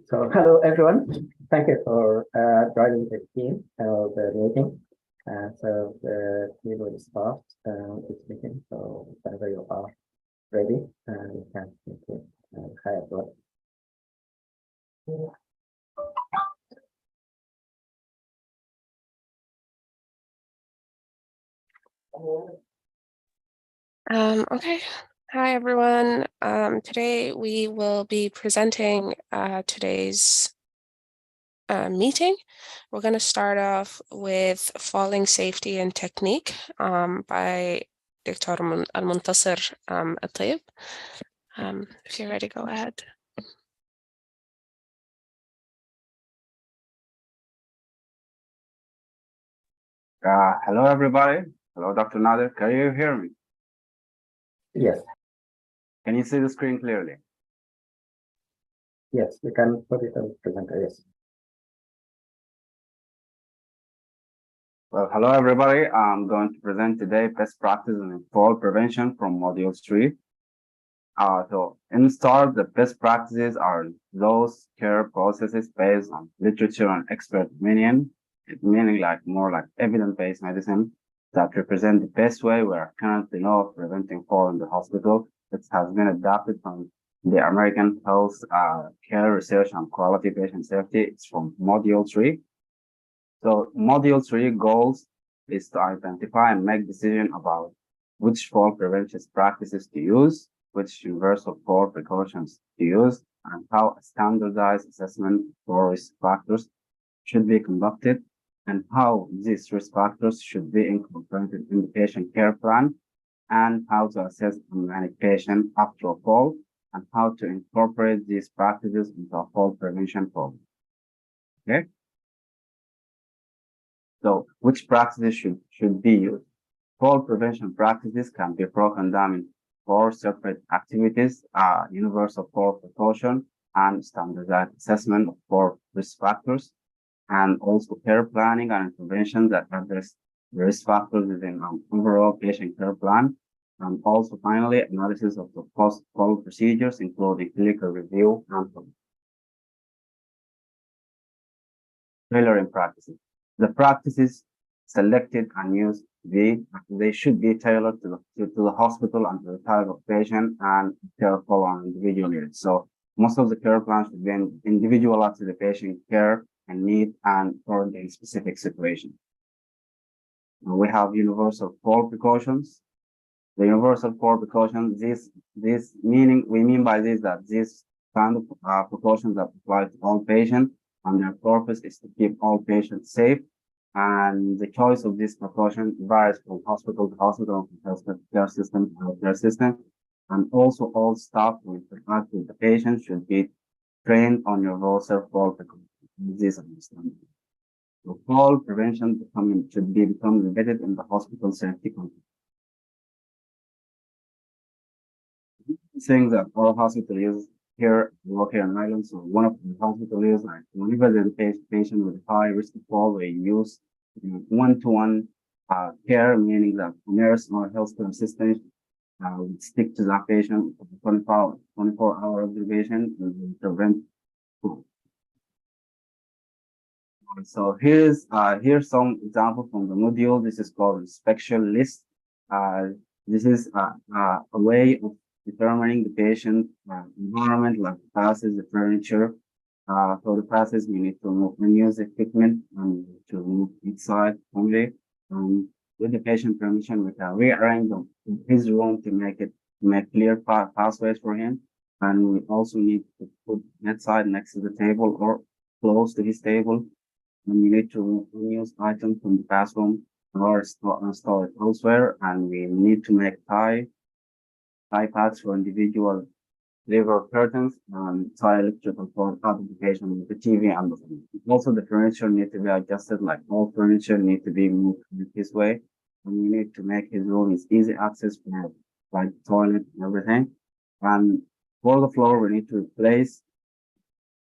So hello everyone. Thank you for joining the team the meeting. So we will start this meeting. So whenever you are ready, you can begin. Hi everyone. Okay. Hi, everyone. Today we will be presenting today's meeting. We're going to start off with falling safety and technique by Dr. Almuntasir Al-Tayyib. If you're ready, go ahead. Hello, everybody. Hello, Dr. Nader. Can you hear me? Yes. Can you see the screen clearly? Yes, we can put it on presenter. Yes. Well, hello, everybody. I'm going to present today best practices in fall prevention from Module 3. So in start, the best practices are those care processes based on literature and expert opinion, meaning more like evidence-based medicine that represent the best way we are currently know of preventing fall in the hospital. It has been adapted from the American Health Care Research and Quality Patient Safety. It's from Module 3. So Module 3 goals is to identify and make decision about which fall prevention practices to use, which universal fall precautions to use, and how a standardized assessment for risk factors should be conducted, and how these risk factors should be incorporated in the patient care plan, and how to assess and manage patient after a fall, and how to incorporate these practices into a fall prevention program. Okay? So which practices should be used? Fall prevention practices can be broken down into 4 separate activities, universal fall precaution and standardized assessment of 4 risk factors, and also care planning and intervention that address the risk factors within an overall patient care plan, and also finally analysis of the post-fall procedures, including clinical review and tailoring practices. The practices selected and used they should be tailored to the hospital and to the type of patient and care for an individual needs. So most of the care plans should be individualized to the patient care and need and for the specific situation. We have universal fall precautions. The universal fall precautions, we mean by this that these kind of precautions that apply to all patients, and their purpose is to keep all patients safe. And the choice of this precaution varies from hospital to hospital, from healthcare system to healthcare system. And also all staff who interact with the patient should be trained on universal fall precautions. This understanding. So fall prevention should become embedded in the hospital safety concept. Things that all hospital use here, work here in Ireland. So one of the hospital is like whenever there's a patient with high risk of fall, we use one-to-one care, meaning that nurse or healthcare assistant would stick to that patient for 24-hour observation and prevent fall. So here's some example from the module. This is called inspection list. This is a way of determining the patient environment, like the passes, the furniture. For the passes, we need to remove unused equipment and to remove inside only. With the patient permission, we can rearrange his room to make clear pathways for him. And we also need to put bedside next to the table or close to his table. And we need to remove unused items from the bathroom or store it elsewhere. And we need to make tie pads for individual liver curtains and tie electrical cord out of the patient with the TV and the phone. Also, the furniture need to be adjusted, like all furniture need to be moved this way. And we need to make his room is easy access for like toilet and everything. And for the floor, we need to replace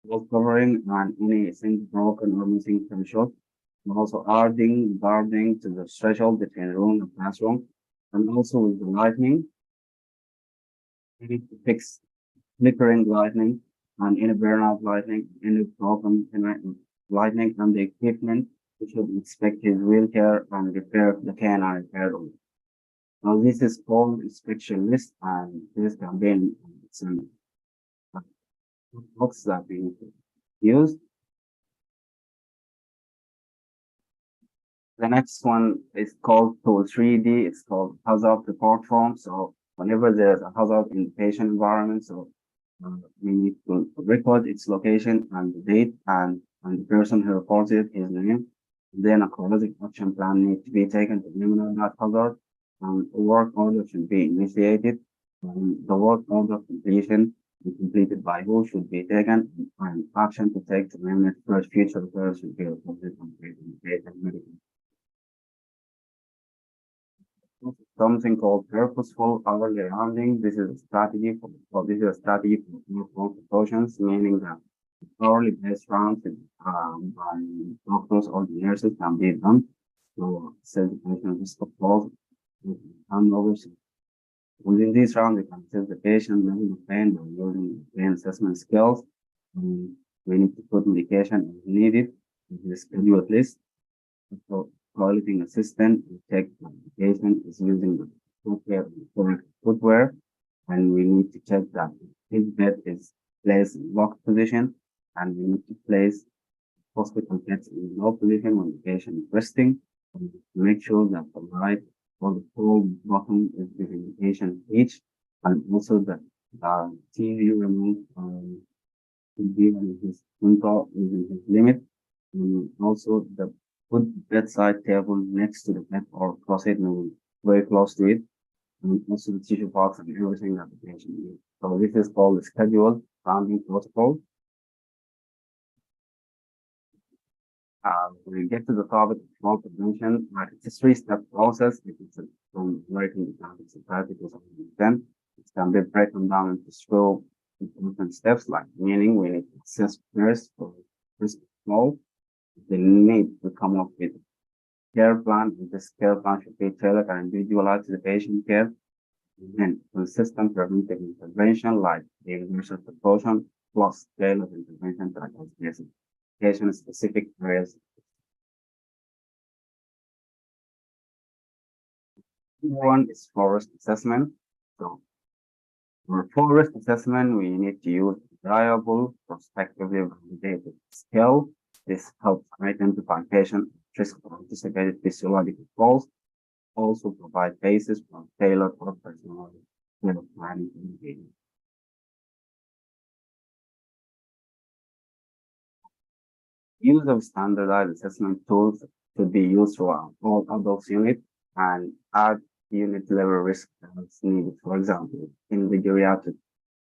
wall covering and anything broken or missing from short. And also adding guarding to the threshold between room and classroom. And also with the lighting, we need to fix flickering lightning and any burnout lightning, any problem in lightning and the equipment, we should inspect his wheelchair and repair the canine repair room. Now this is called inspection list and this can be in some box that we need to use. The next one is called tool 3D. It's called hazard report form. So whenever there's a hazard in the patient environment, so we need to record its location and the date and the person who reported his name. Then a corrective action plan needs to be taken to eliminate that hazard. And a work order should be initiated. The work order completion and completed by who should be taken and action to take to eliminate first future repairs should be reported on patient medical. Something called purposeful hourly rounding. This is a strategy for precautions, meaning that hourly based rounds by doctors or the nurses can be done to assess the patient risk of falls and hangovers. Within these rounds, we can assess the patient level of pain by using pain assessment skills. We need to put medication as needed in the scheduled list. So, quality assistant will check the patient is using the correct footwear, and we need to check that his bed is placed in locked position, and we need to place hospital beds in low position when the patient is resting, and to make sure that the right or the whole bottom is within the patient reach, and also that the TV remote should be in his control within his limit, and also the put bedside table next to the bed or cross it very close to it, and also the tissue box and everything that the patient needs. So this is called the scheduled rounding protocol. We get to the topic of fall prevention, like it's a three-step process. It's from American Islamic Society to 2010. It can be broken down into several important steps, like meaning we need to assess first for risk of fall. The need to come up with care plan, and this care plan should be tailored and individualized to the patient care. And then consistent preventive intervention like the universal precaution plus tailored intervention that address patient specific areas. Number one is forest assessment. So for forest assessment, we need to use reliable, prospectively validated scale. This helps identify patient risk of anticipated physiological falls, also provide basis for tailored or personalized planning and engagement. Use of standardized assessment tools should be used throughout all adults unit and add unit level risk as needed. For example, in the geriatric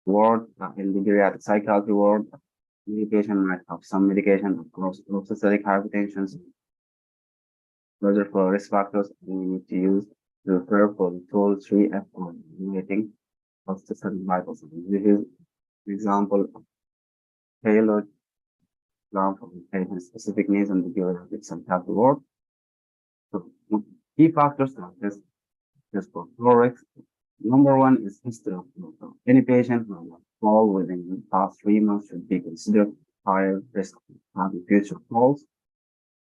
ward, in the geriatric psychiatry ward, medication might have some medication across systemic hypertension. Further for risk factors, we need to use the refer for the tool 3F on evaluating of systemic vital signs. This is an example of tailored plan for the patient specific needs and the geriatric psychiatry ward. So key factors like this for thorax. Number one is history of fall. Any patient who will fall within the past 3 months should be considered higher risk of having future falls.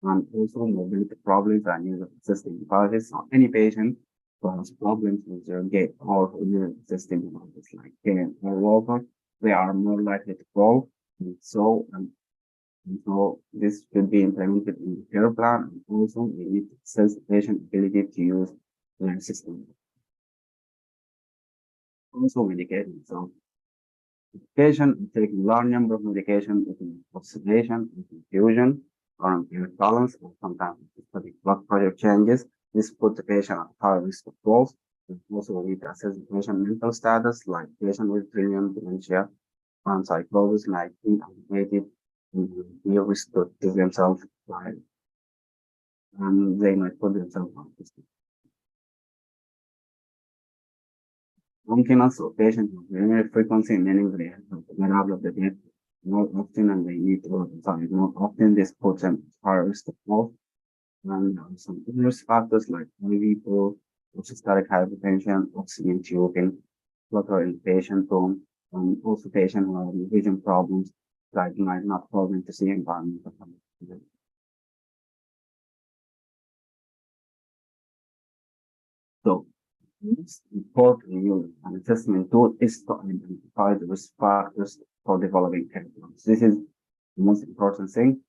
And also mobility problems and use of existing devices. So any patient who has problems with their gait or who uses existing devices like cane or walker, they are more likely to fall. And so this should be implemented in the care plan. And also we need to assess the patient ability to use their system. Also medication. So the patient is taking large number of medication, sedation, infusion, or impaired balance, or sometimes blood pressure changes. This puts the patient at high risk of falls. We also need to assess the patient mental status, like patient with brilliant dementia and psychosis, like inactivated, near risk to themselves, and they might put themselves on risk. Maintenance of patients with urinary frequency, meaning they have to get out of the bed more often and they need to go outside more often. This puts them at higher risk of fall. And some risk factors like IV pool, orthostatic hypertension, oxygen tubing, clutter in the patient room, Also patient who have vision problems that might not fall into the environment. So, most important use an assessment tool is to identify the risk factors for developing care plans. This is the most important thing.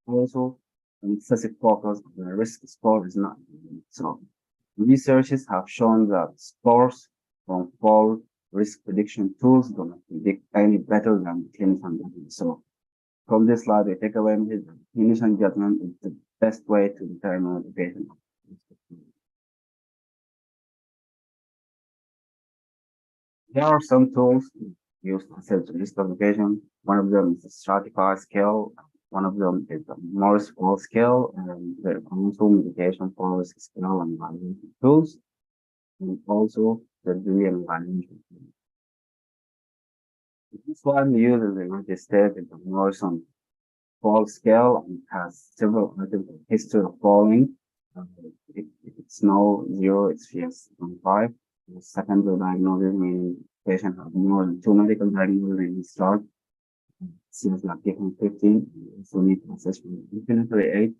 Also, an excessive focus on the risk score is not needed. So, researchers have shown that scores from fall risk prediction tools do not predict any better than clinical judgment. So, from this slide, we take away that clinician judgment is the best way to determine the patient. There are some tools used to assess the risk of the patient. One of them is the stratified scale. One of them is the Morse score scale, and there are also medication for risk scale and evaluation tools, and also the Boolean evaluation tool. This one we use in the United States is the Morrison fall scale and has several items of history of falling. If it's no 0, it's PS25. The secondary diagnosis meaning patient has more than 2 medical diagnoses in his chart. Seems like given 15, you also need to assess from infinitely 8,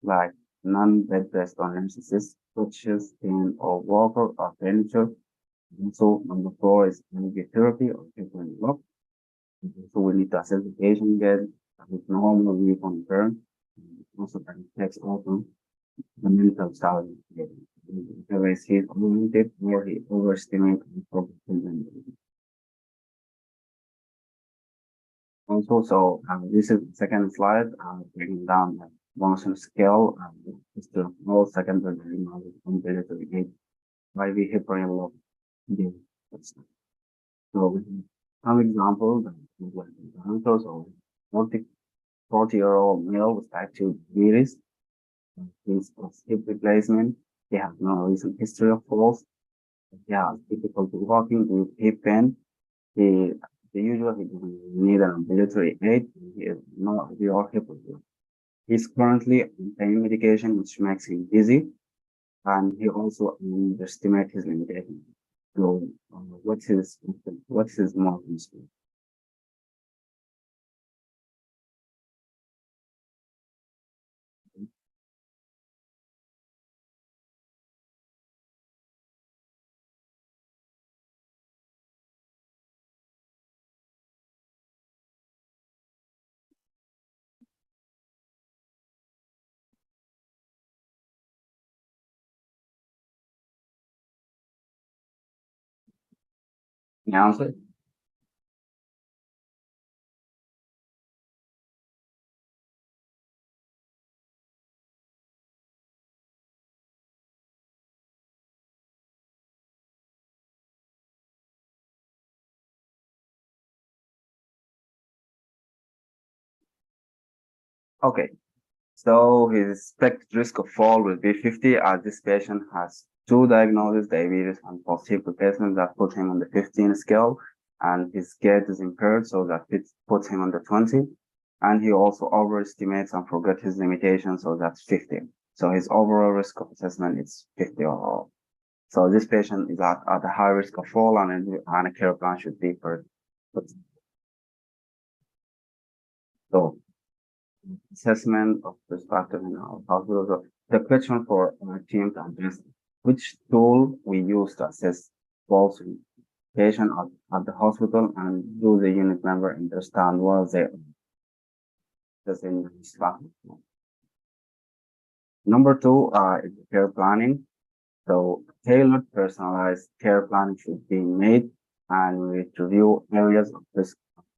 like non-bed rest on emphasis, switches, pain or walker or furniture. Also, number 4 is energy therapy or temporary lock. So we need to assess the patient again with normal reconfirm. Also, that takes also the mental side. Whether he's oriented or he overestimates the problem. Also, so this is the second slide, breaking down the motion scale and just the all secondary diagnosis compared to the gate by the hyperloop. So we have some examples like so 40-year-old male with type 2 diabetes. He's of hip replacement. He has no recent history of falls. He has difficulty walking with hip pain. He usually doesn't need an ambulatory aid. He has no ideal hip replacement. He's currently on pain medication, which makes him dizzy, and he also underestimates his limitations. So, what's his more useful? Answer? Okay. So his expected risk of fall will be 50 as this patient has 2 diagnoses, diabetes and post-hip replacement that put him on the 15 scale, and his gait is impaired, so that it puts him on the 20. And he also overestimates and forget his limitations, so that's 50. So his overall risk of assessment is 50 overall. So this patient is at a high risk of fall, and a care plan should be for. So assessment of perspective in our hospitals. So the question for our team to address which tool we use to assess falls in patient at the hospital, and do the unit member understand what they in this factor. Number 2 is care planning. So tailored personalized care plan should be made, and we review areas of risk,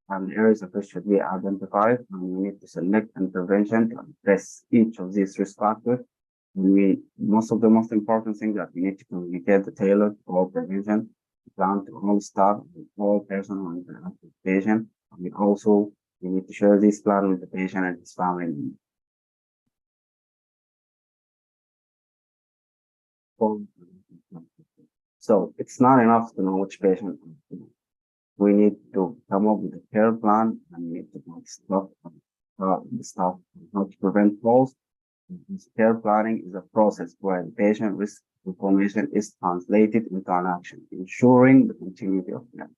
and the areas of risk should be identified, and we need to select intervention to address each of these risk factors. Most important thing that we need to communicate the tailored or prevention plan to all staff, all personnel and the patient. And we need to share this plan with the patient and his family. So it's not enough to know which patient. We need to come up with a care plan, and we need to stop the stuff how to prevent falls. This care planning is a process where the patient risk information is translated into an action, ensuring the continuity of care.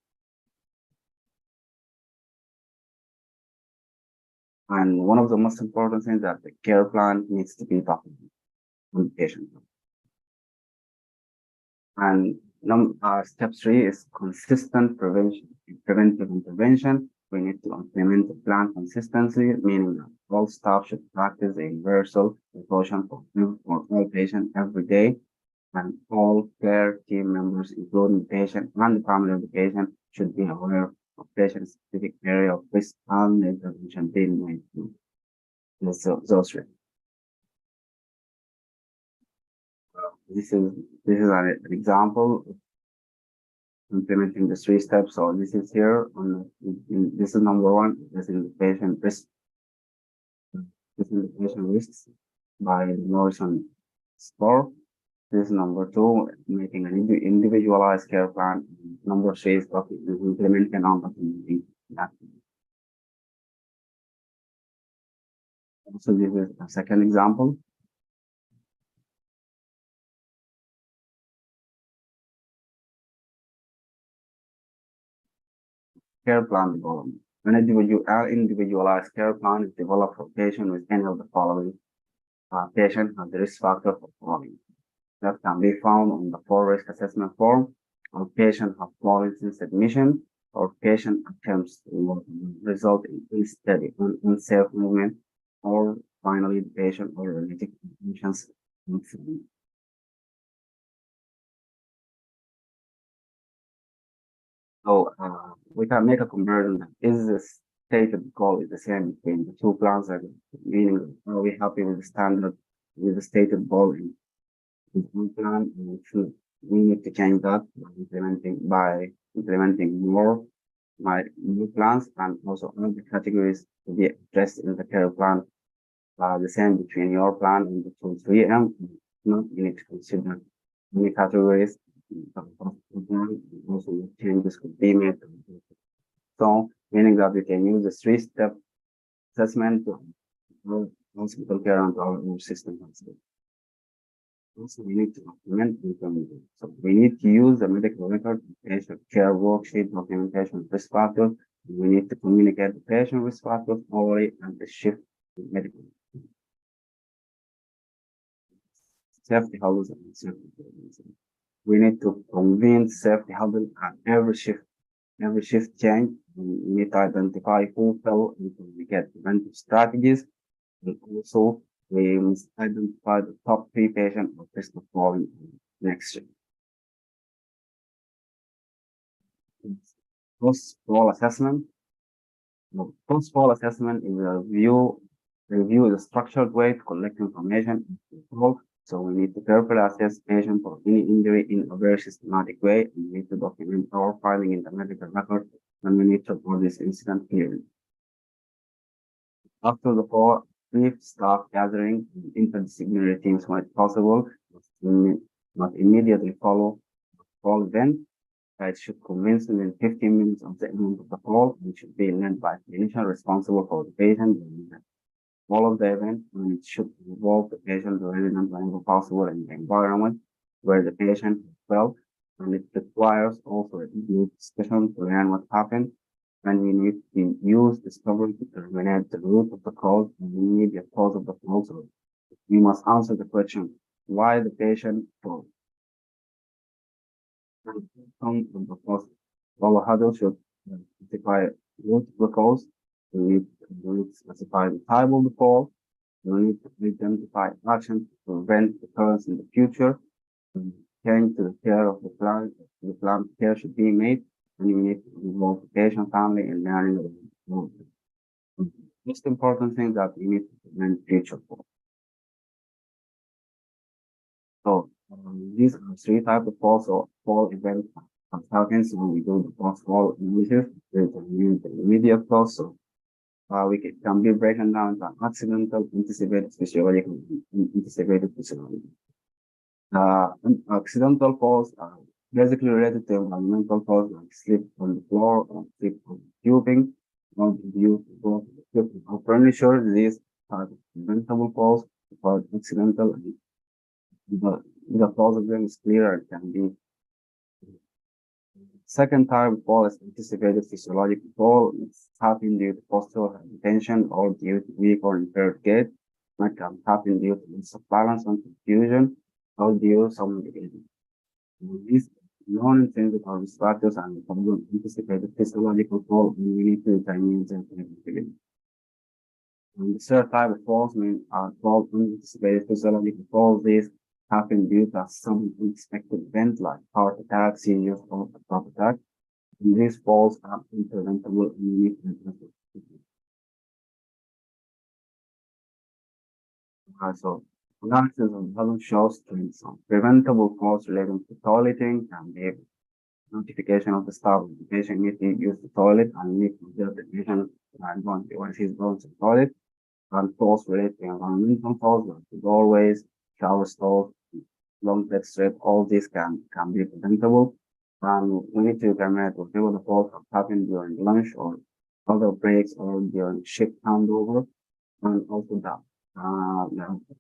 And one of the most important things that the care plan needs to be documented on the patient. And step 3 is consistent preventive intervention. We need to implement the plan consistency, meaning that all staff should practice a universal precaution for all patients every day, and all care team members, including the patient and the family of the patient, should be aware of patient-specific area of risk and the intervention being made to those risks. This is an example of implementing the 3 steps. So this is here this is number 1. This is the patient risk. This is the patient risks by the Morrison score. This is number 2, making an individualized care plan. Number 3 is implementing and documenting that. So this is a second example. Care plan development. An individualized care plan is developed for patient with any of the following. Patient has the risk factor for falling. That can be found on the 4 risk assessment form. Or patient has fallen since admission, or patient attempts to result in unsteady and unsafe movement, or finally the patient or related conditions. So we can make a comparison that is the stated goal is the same between the 2 plans, meaning are we happy with the standard with the stated goal in one plan, and we need to change that by implementing more new plans, and also all the categories to be addressed in the care plan the same between your plan and the 2-3M. You need to consider many categories. Also changes could be made. So meaning that we can use the 3-step assessment to hospital care and our system. Also, we need to document information. So we need to use the medical record, patient care worksheet, documentation, risk factors. We need to communicate the patient risk factors orally and the shift to medical. Safety hazards and safety prevention. We need to convince safety hazards at every shift change. We need to identify who fell and communicate preventive strategies. And also, we must identify the top 3 patients at risk of falling next shift. Post-fall assessment. Post-fall assessment is a review is a structured way to collect information. So we need to carefully assess patient for any injury in a very systematic way. We need to document our finding in the medical record, and we need to report this incident clearly. After the fall, brief staff gathering interdisciplinary teams when possible, not immediately follow the fall event. It should commence within 15 minutes of the event of the fall, and should be led by a clinician responsible for the patient all of the event, and it should involve the patient, the resident, whenever possible, in the environment where the patient fell, and it requires also a deep discussion to learn what happened, and we need to use discovery to determine the root of the cause and the immediate cause of the fall. So we must answer the question, why the patient fell? From the cause, all huddle should identify root of the cause. We need to specify the type of the fall. We need to identify actions to prevent occurrence in the future. Change to the care of the plan. The plan care should be made, and we need to involve the patient family in learning about the most important thing that we need to prevent future fall. So these are 3 types of falls or fall event consultants. When we do the post-fall analysis, there's the immediate fall. So we can be broken down to accidental, anticipated physiological, and anticipated physiology. Accidental falls are basically related to environmental falls like slip on the floor or slip on the tubing, or due to the furniture. These are preventable falls, called accidental, and the cause of them is clear and can be Second type of fall is anticipated physiological fall. It's happening due to postural hypertension or due to weak or impaired gait. It can happen due to loss of balance and confusion or due to some medication. These non-intrinsic risk factors and the problem anticipated physiological fall, and we need to determine them clinically. And the third type of falls are called unanticipated physiological falls. These happen due to some unexpected event like heart attack, seizures, or a stroke attack. And these falls are preventable and we need to address it. So analysis of the shows trends on preventable falls relating to toileting and the notification of the staff of the patient need to use the toilet and need to observe the patient when he's going to the toilet. And falls related to environmental falls like the doorways, shower stalls, long bed strip, all these can be preventable. And we need to determine whatever the falls have happened during lunch or other breaks or during shift handover, and also that.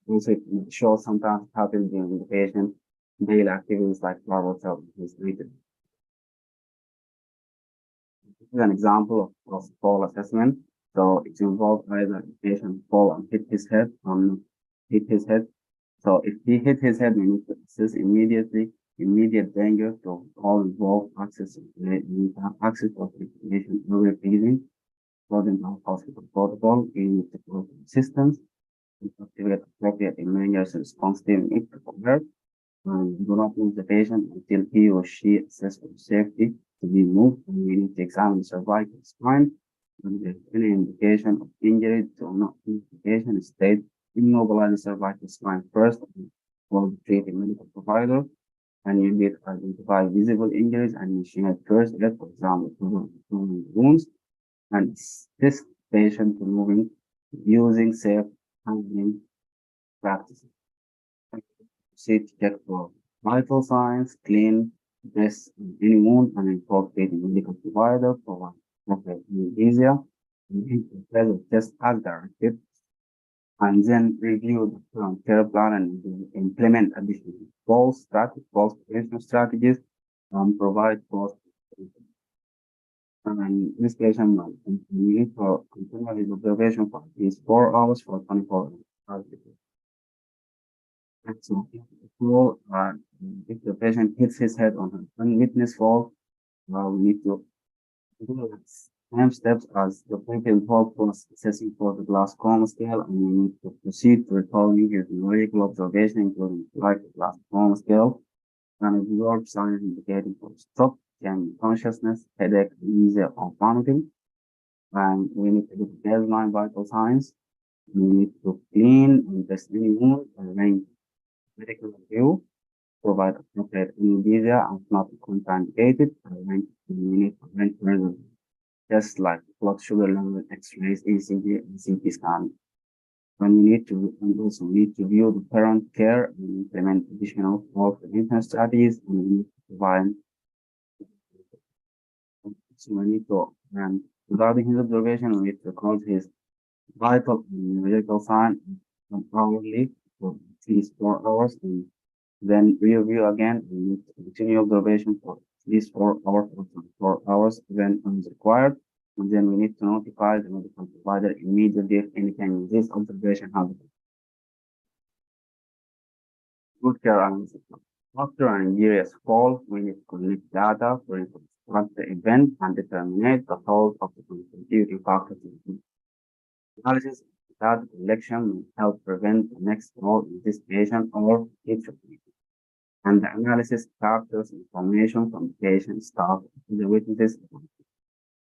Also it shows sometimes happen during the patient daily activities like verbal self is related. This is an example of fall assessment. So it involves either the patient fall and hit his head or not hit his head. So if he hit his head, we need to assess immediate danger to all involved access. We need to have access to information early breathing, according to our hospital protocol. We need to provide assistance and activate appropriate emergency response team if required. And do not move the patient until he or she assesses for safety to be moved. And we need to examine the cervical spine. And if there's any indication of injury, do not move the patient. Instead, immobilize the cervical spine first for the treating medical provider. And you need to identify visible injuries and initiate first aid, for example, wounds, and assist patient to moving using safe handling practices. Proceed to check for vital signs, clean, dress any wound, and report to the medical provider for anesthesia. And the test as directed, and then review the current care plan and implement additional false prevention strategies, and provide false. And this patient will need for continuous observation for at least 4 hours for 24 hours. And so if the patient hits his head on an unwitnessed fall, we need to do the same steps as the previous fall was assessing for the glass coma scale, and we need to proceed to recalling his numerical observation, including like the glass coma scale, and observe signs indicating for stroke, change in consciousness, headache, nausea, or vomiting. And we need to do the baseline vital signs. We need to clean and test any wound and arrange medical review, provide appropriate anesthesia and not contraindicated, and we need to arrange further tests like blood sugar level, X-rays, ECG, and CT scan. And we need to also need to view the current care and implement additional fall prevention strategies, and we need to provide. So we need to, and regarding his observation, we need to record his vital and medical sign hourly for at least 4 hours, and then review again. We need to continue observation for at least 4 hours or 4 hours when is required. And then we need to notify the medical provider immediately if anything this observation happens. Good care analysis. After an injurious fall, we need to collect data to reconstruct the event and determine the cause of the contributing factors. Analysis of data collection will help prevent the next fall in this patient or future patient. And the analysis captures information from the patient, staff, and the witnesses.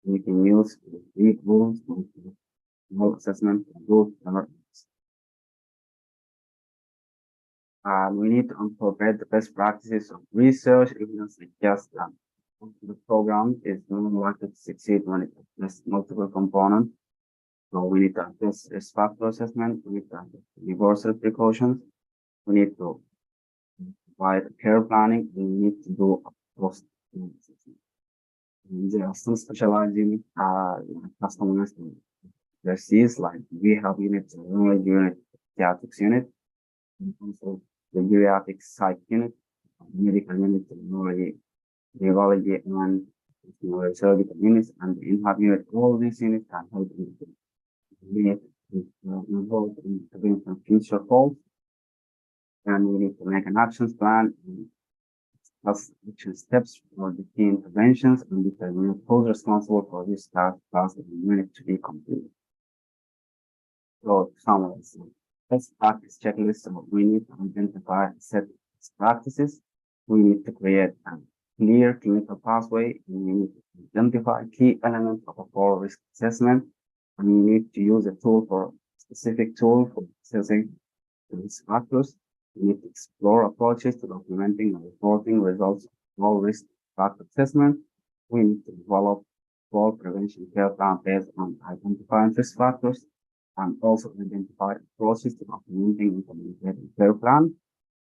We can use the rules for assessment of both elements. We need to incorporate the best practices of research, evidence suggests that the program is more likely to succeed when it addresses multiple components. So we need to address risk factor assessment, we need to address reversal precautions, we need to provide care planning, and we need to do a post assessment. There are some specialized units, customized expertise like rehab units, neurology unit, pediatrics unit, and also the geriatric psych unit, medical unit, neurology radiology, and surgical units, and inhabit all these units can help involved in preventing future faults. And we need to make an action plan and discuss action steps for the key interventions and determine who's responsible for this task and when it to be completed. So to summarize, best practice checklist. So we need to identify set best practices. We need to create a clear clinical pathway. And we need to identify key elements of a full risk assessment. And we need to use a tool for specific tool for assessing risk factors. We need to explore approaches to documenting and reporting results of all risk factor assessment. We need to develop fall prevention care plan based on identifying risk factors and also identify approaches to documenting and communicating care plan,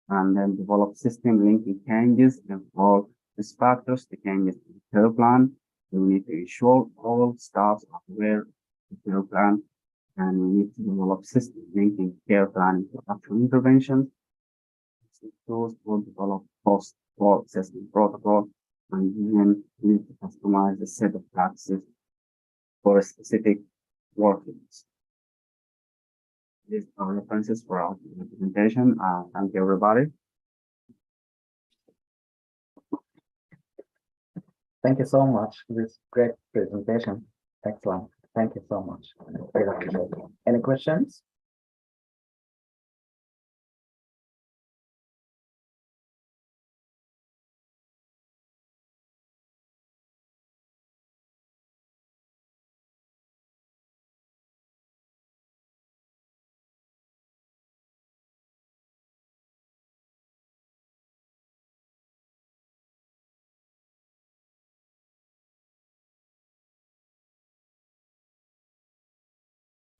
and then develop system linking changes in all risk factors to changes in the care plan. We need to ensure all staff are aware of the care plan, and we need to develop system linking care planning to actual interventions. Tools will develop post-fall assessment protocol, and then we need to customize the set of practices for a specific workloads. These are references for our presentation. Thank you, everybody. Thank you so much for this great presentation. Excellent. Thank you so much. Really appreciate it. Any questions?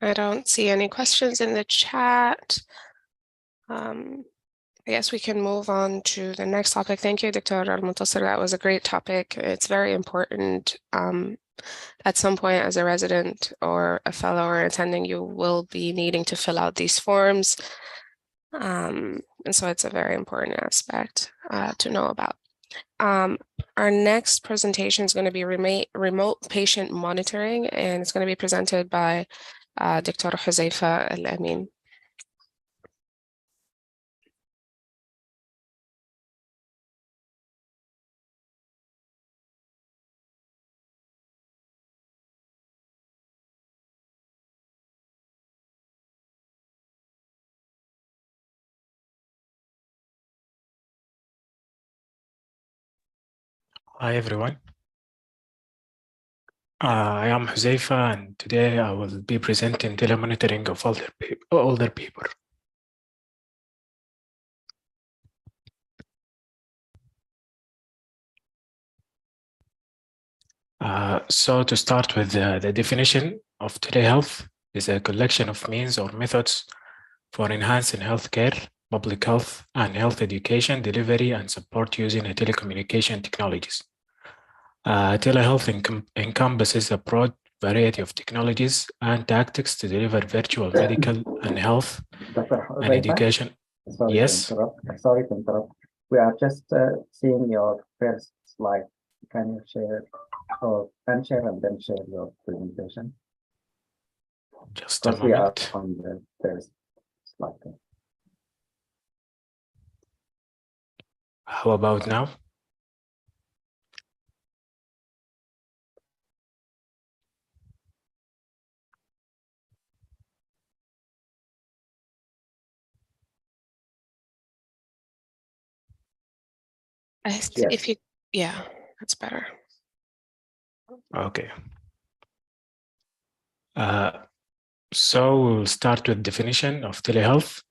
I don't see any questions in the chat. I guess we can move on to the next topic. Thank you, Dr. Almuntasir. That was a great topic. It's very important. At some point as a resident or a fellow or attending, you will be needing to fill out these forms. And so it's a very important aspect to know about. Our next presentation is going to be remote patient monitoring, and it's going to be presented by Dr. Huzaifa Alamin. Hi everyone. I am Huzaifa, and today I will be presenting telemonitoring of older people. So to start with, the definition of telehealth is a collection of means or methods for enhancing healthcare, public health, and health education delivery and support using telecommunication technologies. Telehealth encompasses a broad variety of technologies and tactics to deliver virtual medical and health and education. Sorry Yes. to interrupt. Sorry to interrupt. We are just seeing your first slide. Can you share or unshare and then share your presentation? Just a Because we are moment. on the first slide. How about now? If you, yeah, that's better. Okay. So we'll start with definition of telehealth.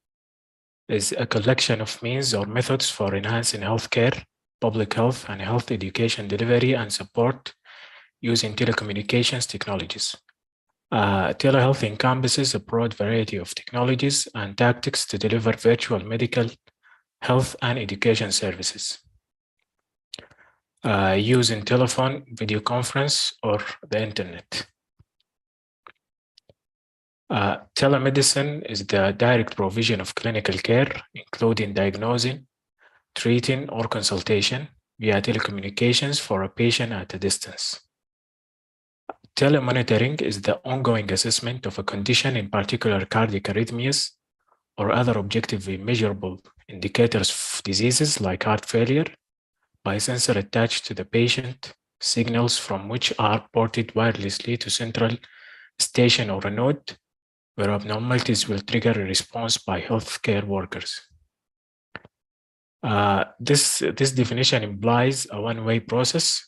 Is a collection of means or methods for enhancing healthcare, public health, and health education delivery and support using telecommunications technologies. Telehealth encompasses a broad variety of technologies and tactics to deliver virtual medical, health, and education services. Using telephone, video conference, or the internet. Telemedicine is the direct provision of clinical care, including diagnosing, treating, or consultation via telecommunications for a patient at a distance. Telemonitoring is the ongoing assessment of a condition, in particular cardiac arrhythmias or other objectively measurable indicators of diseases like heart failure, by sensor attached to the patient, signals from which are ported wirelessly to central station or a node, where abnormalities will trigger a response by healthcare workers. This definition implies a one-way process.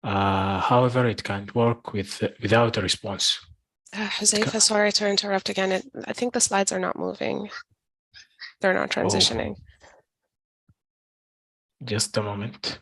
However, it can't work without a response. Huzaifa, sorry to interrupt again. I think the slides are not moving. They're not transitioning. Just a moment.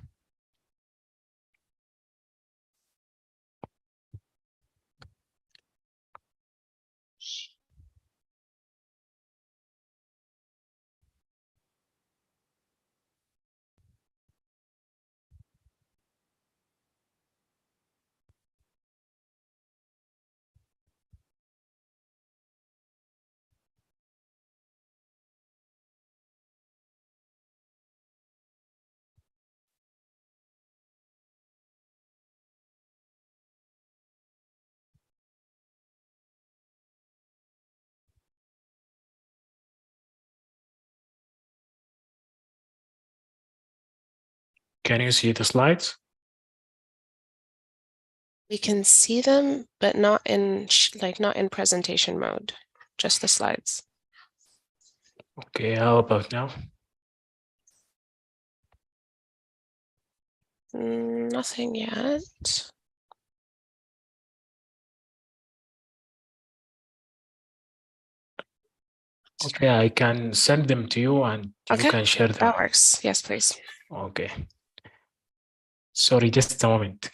Can you see the slides? We can see them, but not in not in presentation mode, just the slides. Okay, how about now? Nothing yet. Okay, I can send them to you and Okay, you can share them. that works. Yes, please. Okay. Sorry, just a moment.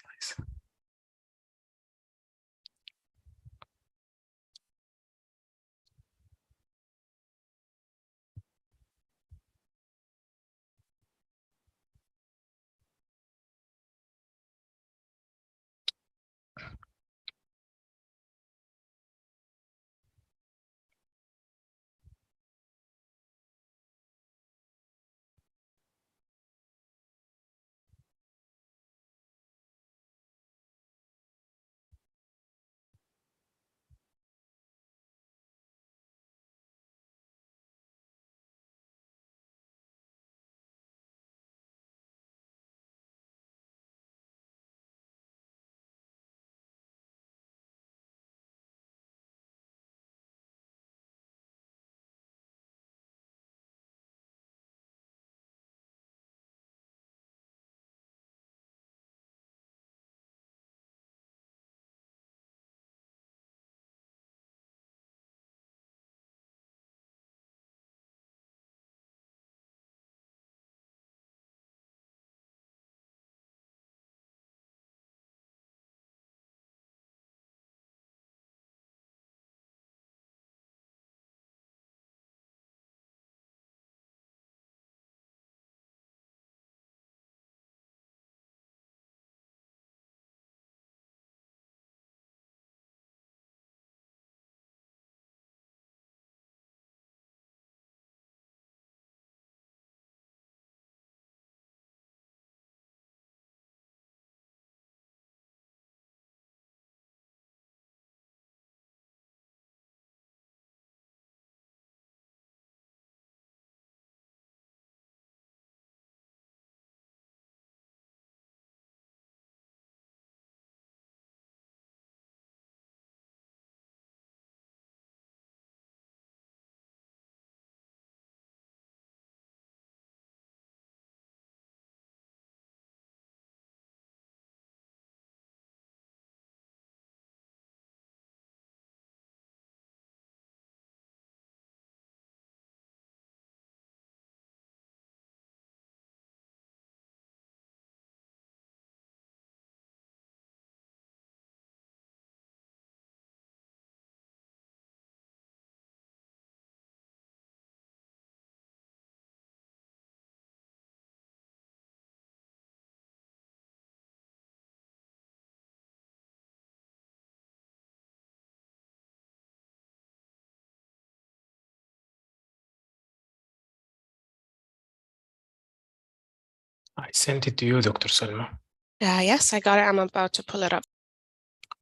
I sent it to you, Dr. Selma. Yes, I got it. I'm about to pull it up.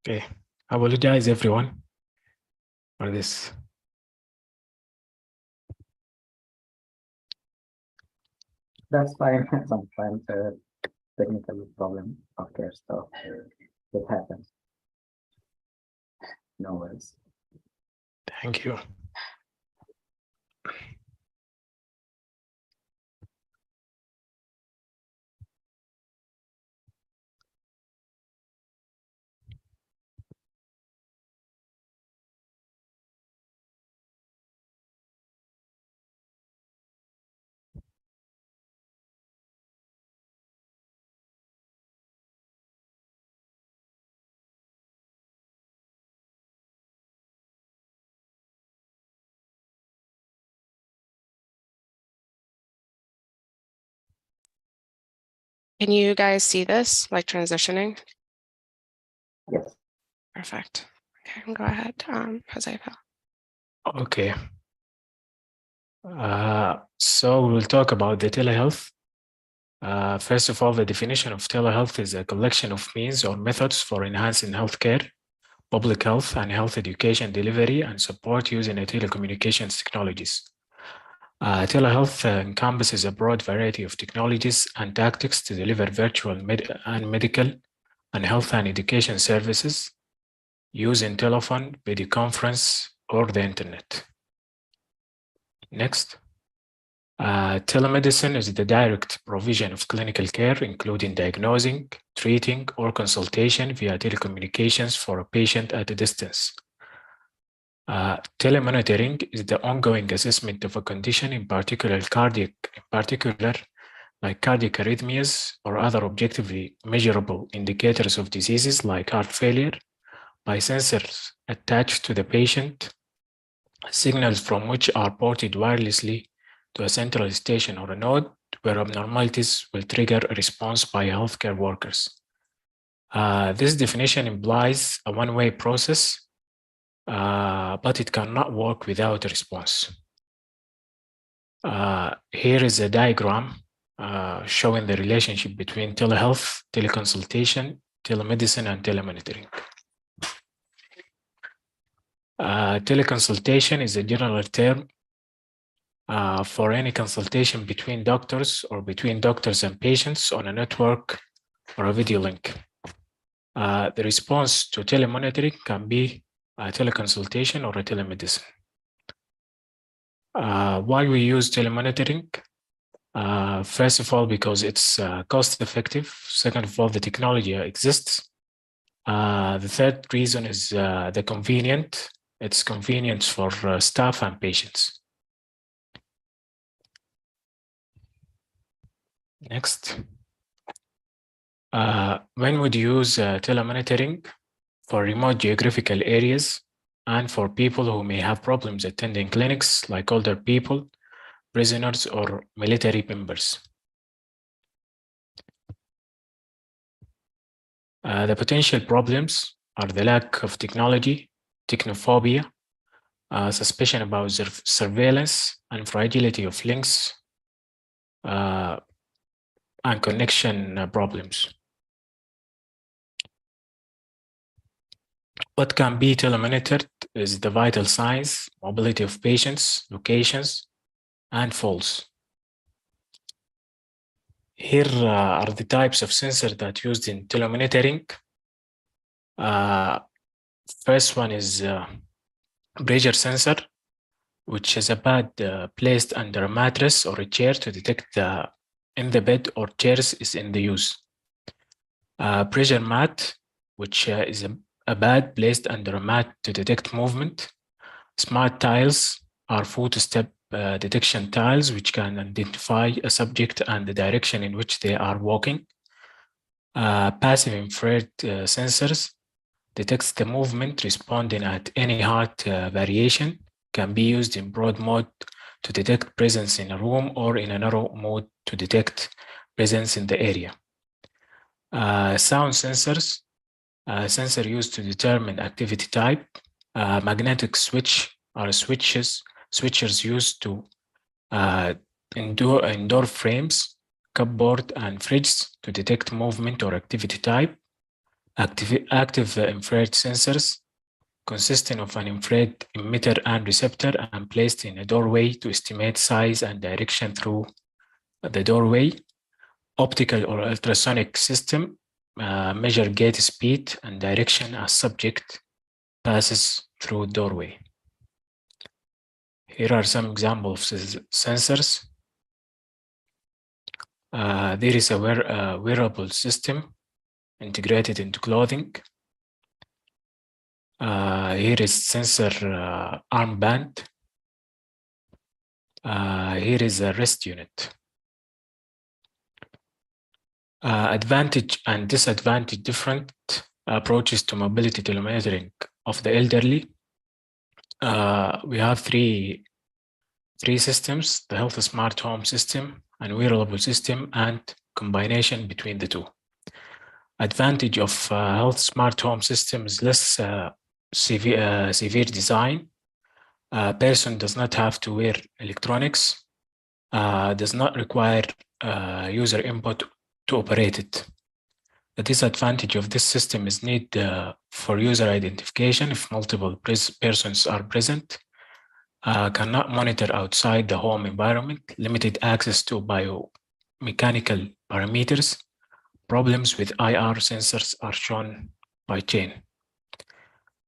Okay. I apologize, everyone, for this. That's fine. Sometimes technical problem, of course, so it happens. No worries. Thank you. Can you guys see this, like transitioning? Yes. Perfect. Okay, go ahead, Huzaifa. Okay. So we'll talk about the telehealth. First of all, the definition of telehealth is a collection of means or methods for enhancing healthcare, public health, and health education delivery and support using telecommunications technologies. Telehealth encompasses a broad variety of technologies and tactics to deliver virtual and medical and health and education services using telephone, video conference, or the internet. Next. Telemedicine is the direct provision of clinical care, including diagnosing, treating, or consultation via telecommunications for a patient at a distance. Telemonitoring is the ongoing assessment of a condition, in particular like cardiac arrhythmias or other objectively measurable indicators of diseases like heart failure, by sensors attached to the patient, signals from which are ported wirelessly to a central station or a node where abnormalities will trigger a response by healthcare workers. This definition implies a one-way process, but it cannot work without a response. Here is a diagram showing the relationship between telehealth, teleconsultation, telemedicine, and telemonitoring. Teleconsultation is a general term for any consultation between doctors or between doctors and patients on a network or a video link. The response to telemonitoring can be a teleconsultation or a telemedicine. Why we use telemonitoring? First of all, because it's cost effective. Second of all, the technology exists. The third reason is the convenient. It's convenience for staff and patients. Next. When would you use telemonitoring? For remote geographical areas and for people who may have problems attending clinics like older people, prisoners, or military members. The potential problems are the lack of technology, technophobia, suspicion about surveillance, and fragility of links, and connection problems. What can be telemonitored is the vital signs, mobility of patients, locations, and falls. Here are the types of sensors that are used in telemonitoring. First one is pressure sensor, which is a pad placed under a mattress or a chair to detect in the bed or chairs is in the use. Pressure mat, which is a pad placed under a mat to detect movement. Smart tiles are footstep detection tiles, which can identify a subject and the direction in which they are walking. Passive infrared sensors detects the movement responding at any heart variation, can be used in broad mode to detect presence in a room or in a narrow mode to detect presence in the area. Sound sensors, sensor used to determine activity type. Magnetic switch are switches used to indoor frames cupboard, and fridges to detect movement or activity type. Active infrared sensors consisting of an infrared emitter and receptor and placed in a doorway to estimate size and direction through the doorway. Optical or ultrasonic system measure gate speed and direction as subject passes through doorway. Here are some examples of sensors. There is a wearable system integrated into clothing. Here is sensor armband. Here is a wrist unit. Advantage and disadvantage different approaches to mobility telemonitoring of the elderly. We have three systems: the health smart home system and wearable system, and combination between the two. Advantage of health smart home system is less severe design. Person does not have to wear electronics, does not require user input to operate it. The disadvantage of this system is need for user identification if multiple persons are present, cannot monitor outside the home environment, limited access to biomechanical parameters. Problems with IR sensors are shown by chain.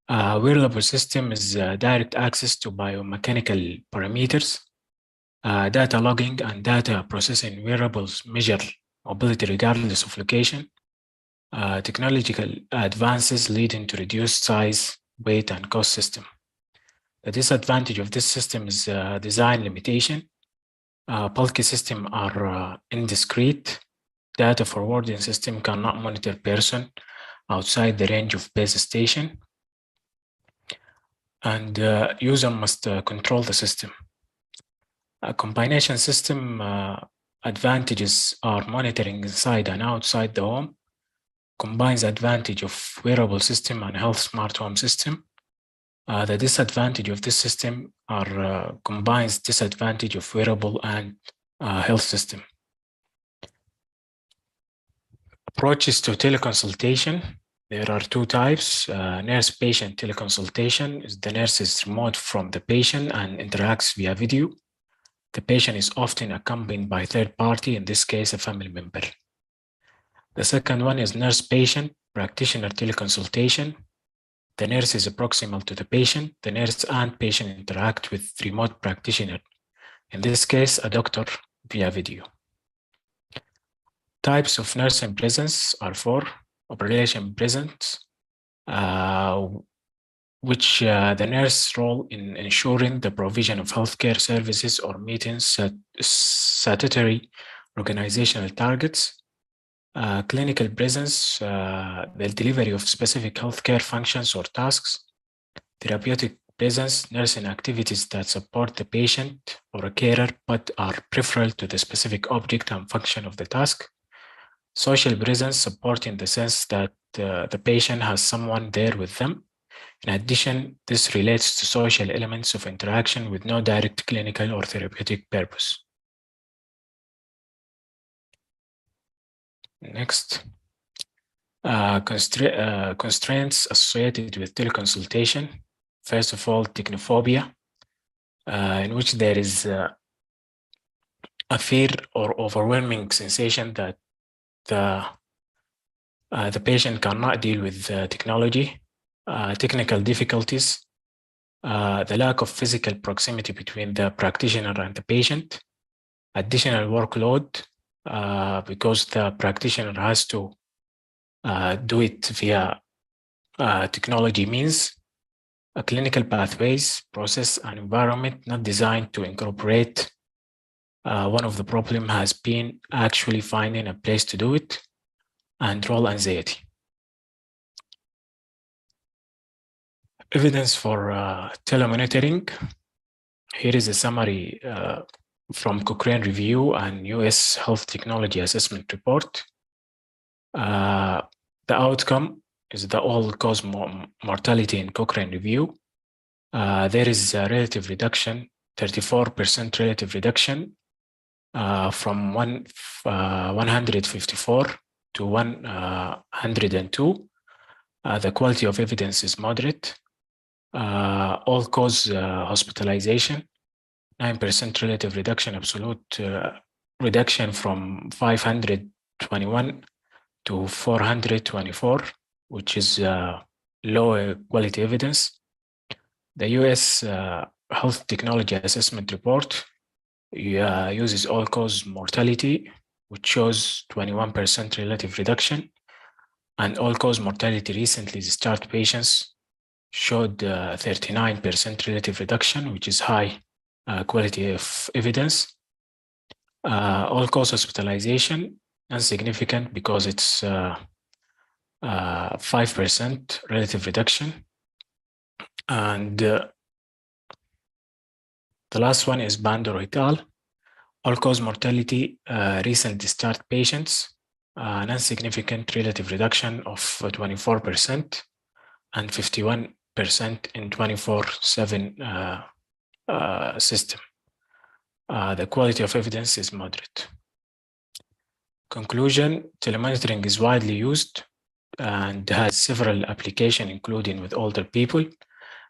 Wearable system is direct access to biomechanical parameters. Data logging and data processing wearables measure mobility regardless of location. Technological advances leading to reduced size, weight, and cost system. The disadvantage of this system is design limitation. Bulky systems are indiscreet. Data forwarding system cannot monitor person outside the range of base station. And user must control the system. A combination system advantages are monitoring inside and outside the home, combines advantage of wearable system and health smart home system. The disadvantage of this system are combines disadvantage of wearable and health system. Approaches to teleconsultation. There are two types. Nurse-patient teleconsultation is the nurse is remote from the patient and interacts via video. The patient is often accompanied by a third party, in this case, a family member. The second one is nurse-patient practitioner teleconsultation. The nurse is proximal to the patient. The nurse and patient interact with remote practitioner, in this case, a doctor via video. Types of nursing presence are four. Operation presence, which the nurse role in ensuring the provision of healthcare services or meeting statutory organizational targets. Clinical presence, the delivery of specific healthcare functions or tasks. Therapeutic presence, nursing activities that support the patient or a carer but are peripheral to the specific object and function of the task. Social presence, support in the sense that the patient has someone there with them. In addition, this relates to social elements of interaction with no direct clinical or therapeutic purpose. Next, constraints associated with teleconsultation. First of all, technophobia, in which there is a fear or overwhelming sensation that the patient cannot deal with technology. Technical difficulties, the lack of physical proximity between the practitioner and the patient, additional workload because the practitioner has to do it via technology means, a clinical pathways, process, and environment not designed to incorporate. One of the problem has been actually finding a place to do it, and role anxiety. Evidence for telemonitoring. Here is a summary from Cochrane Review and US Health Technology Assessment Report. The outcome is the all-cause mortality in Cochrane Review. There is a relative reduction, 34% relative reduction from 154 to 102. The quality of evidence is moderate. All-cause hospitalization, 9% relative reduction, absolute reduction from 521 to 424, which is low quality evidence. The US Health Technology Assessment Report uses all-cause mortality, which shows 21% relative reduction, and all-cause mortality recently discharged patients showed 39% relative reduction, which is high quality of evidence. All-cause hospitalization, insignificant because it's 5% relative reduction. And the last one is Bandor et al. All-cause mortality, recent discharged patients, an insignificant relative reduction of 24% and 51% in 24/7 system. The quality of evidence is moderate. Conclusion, telemonitoring is widely used and has several applications, including with older people.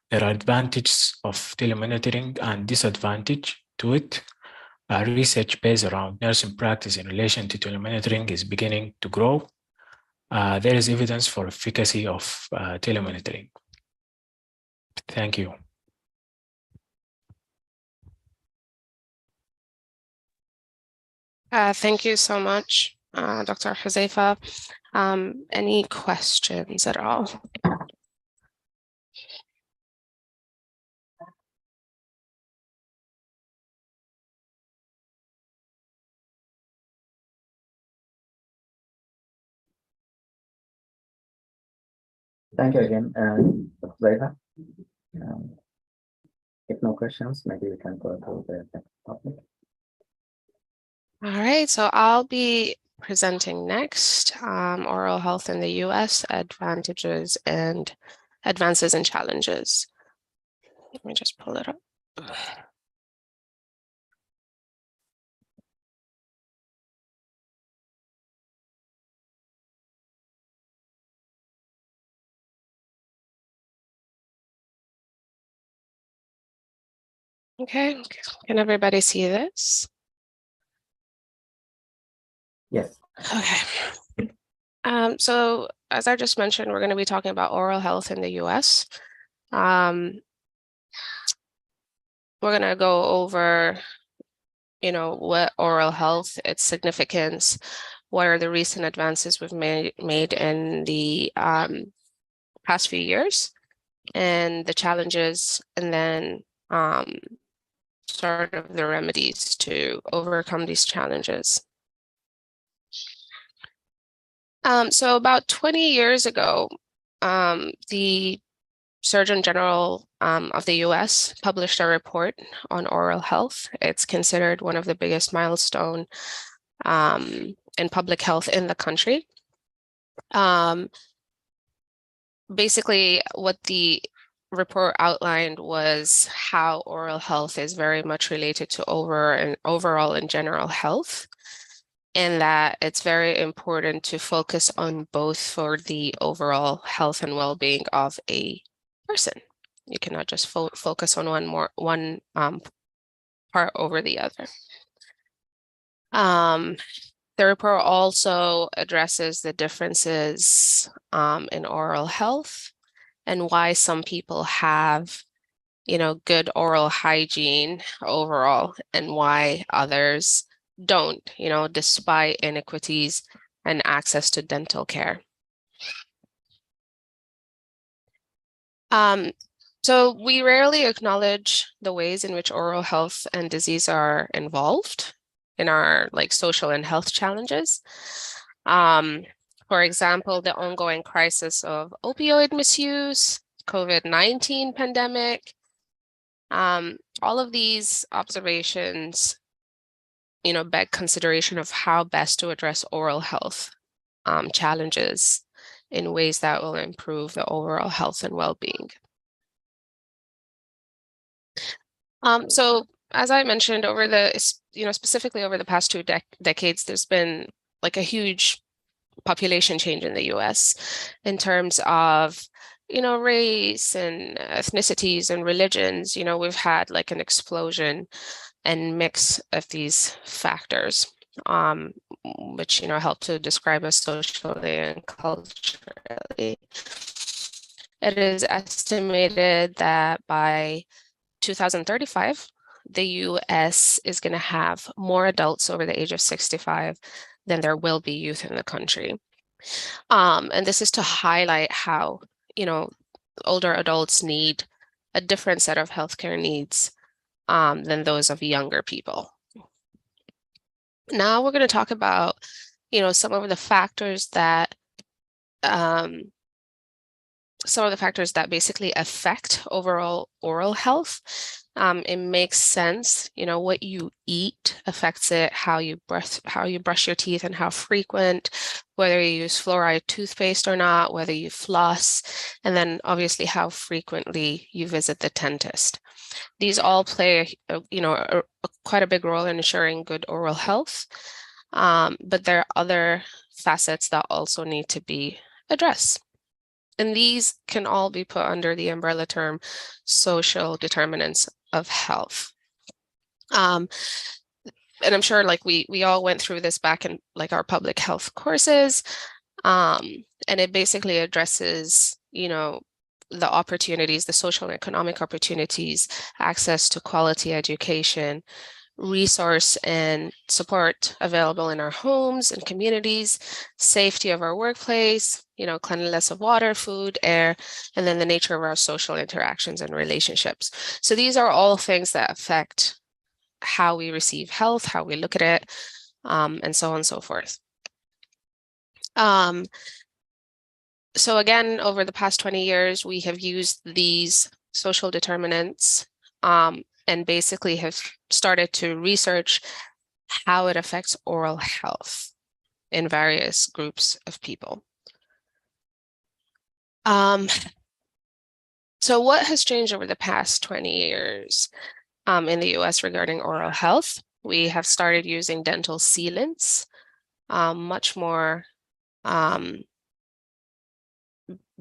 There are advantages of telemonitoring and disadvantages to it. Research based around nursing practice in relation to telemonitoring is beginning to grow. There is evidence for efficacy of telemonitoring. Thank you. Thank you so much, Dr. Huzaifa. Any questions at all? Thank you again, Huzaifa. If no questions, maybe we can go to the next topic. All right, so I'll be presenting next, oral health in the US, advantages and advances and challenges. Let me just pull it up. Okay, can everybody see this? Yes. Okay. So as I just mentioned, we're going to be talking about oral health in the US. We're going to go over, what oral health, its significance, what are the recent advances we've made in the past few years, and the challenges, and then sort of the remedies to overcome these challenges. So about 20 years ago, the Surgeon General of the US published a report on oral health. It's considered one of the biggest milestones in public health in the country. Basically, what the report outlined was how oral health is very much related to overall and general health, and that it's very important to focus on both for the overall health and well-being of a person. You cannot just focus on one part over the other. The report also addresses the differences in oral health and why some people have, good oral hygiene overall, and why others don't, despite inequities and access to dental care. So we rarely acknowledge the ways in which oral health and disease are involved in our social and health challenges. For example, the ongoing crisis of opioid misuse, COVID-19 pandemic, all of these observations, beg consideration of how best to address oral health challenges in ways that will improve the overall health and well-being. So as I mentioned, over specifically over the past two decades, there's been like a huge population change in the US in terms of, race and ethnicities and religions. We've had like an explosion and mix of these factors, which, help to describe us socially and culturally. It is estimated that by 2035, the US is going to have more adults over the age of 65 than there will be youth in the country. And this is to highlight how, older adults need a different set of healthcare needs than those of younger people. Now we're going to talk about, some of the factors that basically affect overall oral health. It makes sense, what you eat affects it, how you brush your teeth and how frequent, whether you use fluoride toothpaste or not, whether you floss, and then obviously how frequently you visit the dentist. These all play, quite a big role in ensuring good oral health, but there are other facets that also need to be addressed. And these can all be put under the umbrella term social determinants of health. And I'm sure like we all went through this back in like our public health courses. And it basically addresses, the opportunities, the social and economic opportunities, access to quality education, resource and support available in our homes and communities, safety of our workplace, cleanliness of water, food, air, and then the nature of our social interactions and relationships. So these are all things that affect how we receive health, how we look at it, and so on and so forth. So again, over the past 20 years, we have used these social determinants and basically have started to research how it affects oral health in various groups of people. So what has changed over the past 20 years in the US regarding oral health? We have started using dental sealants much more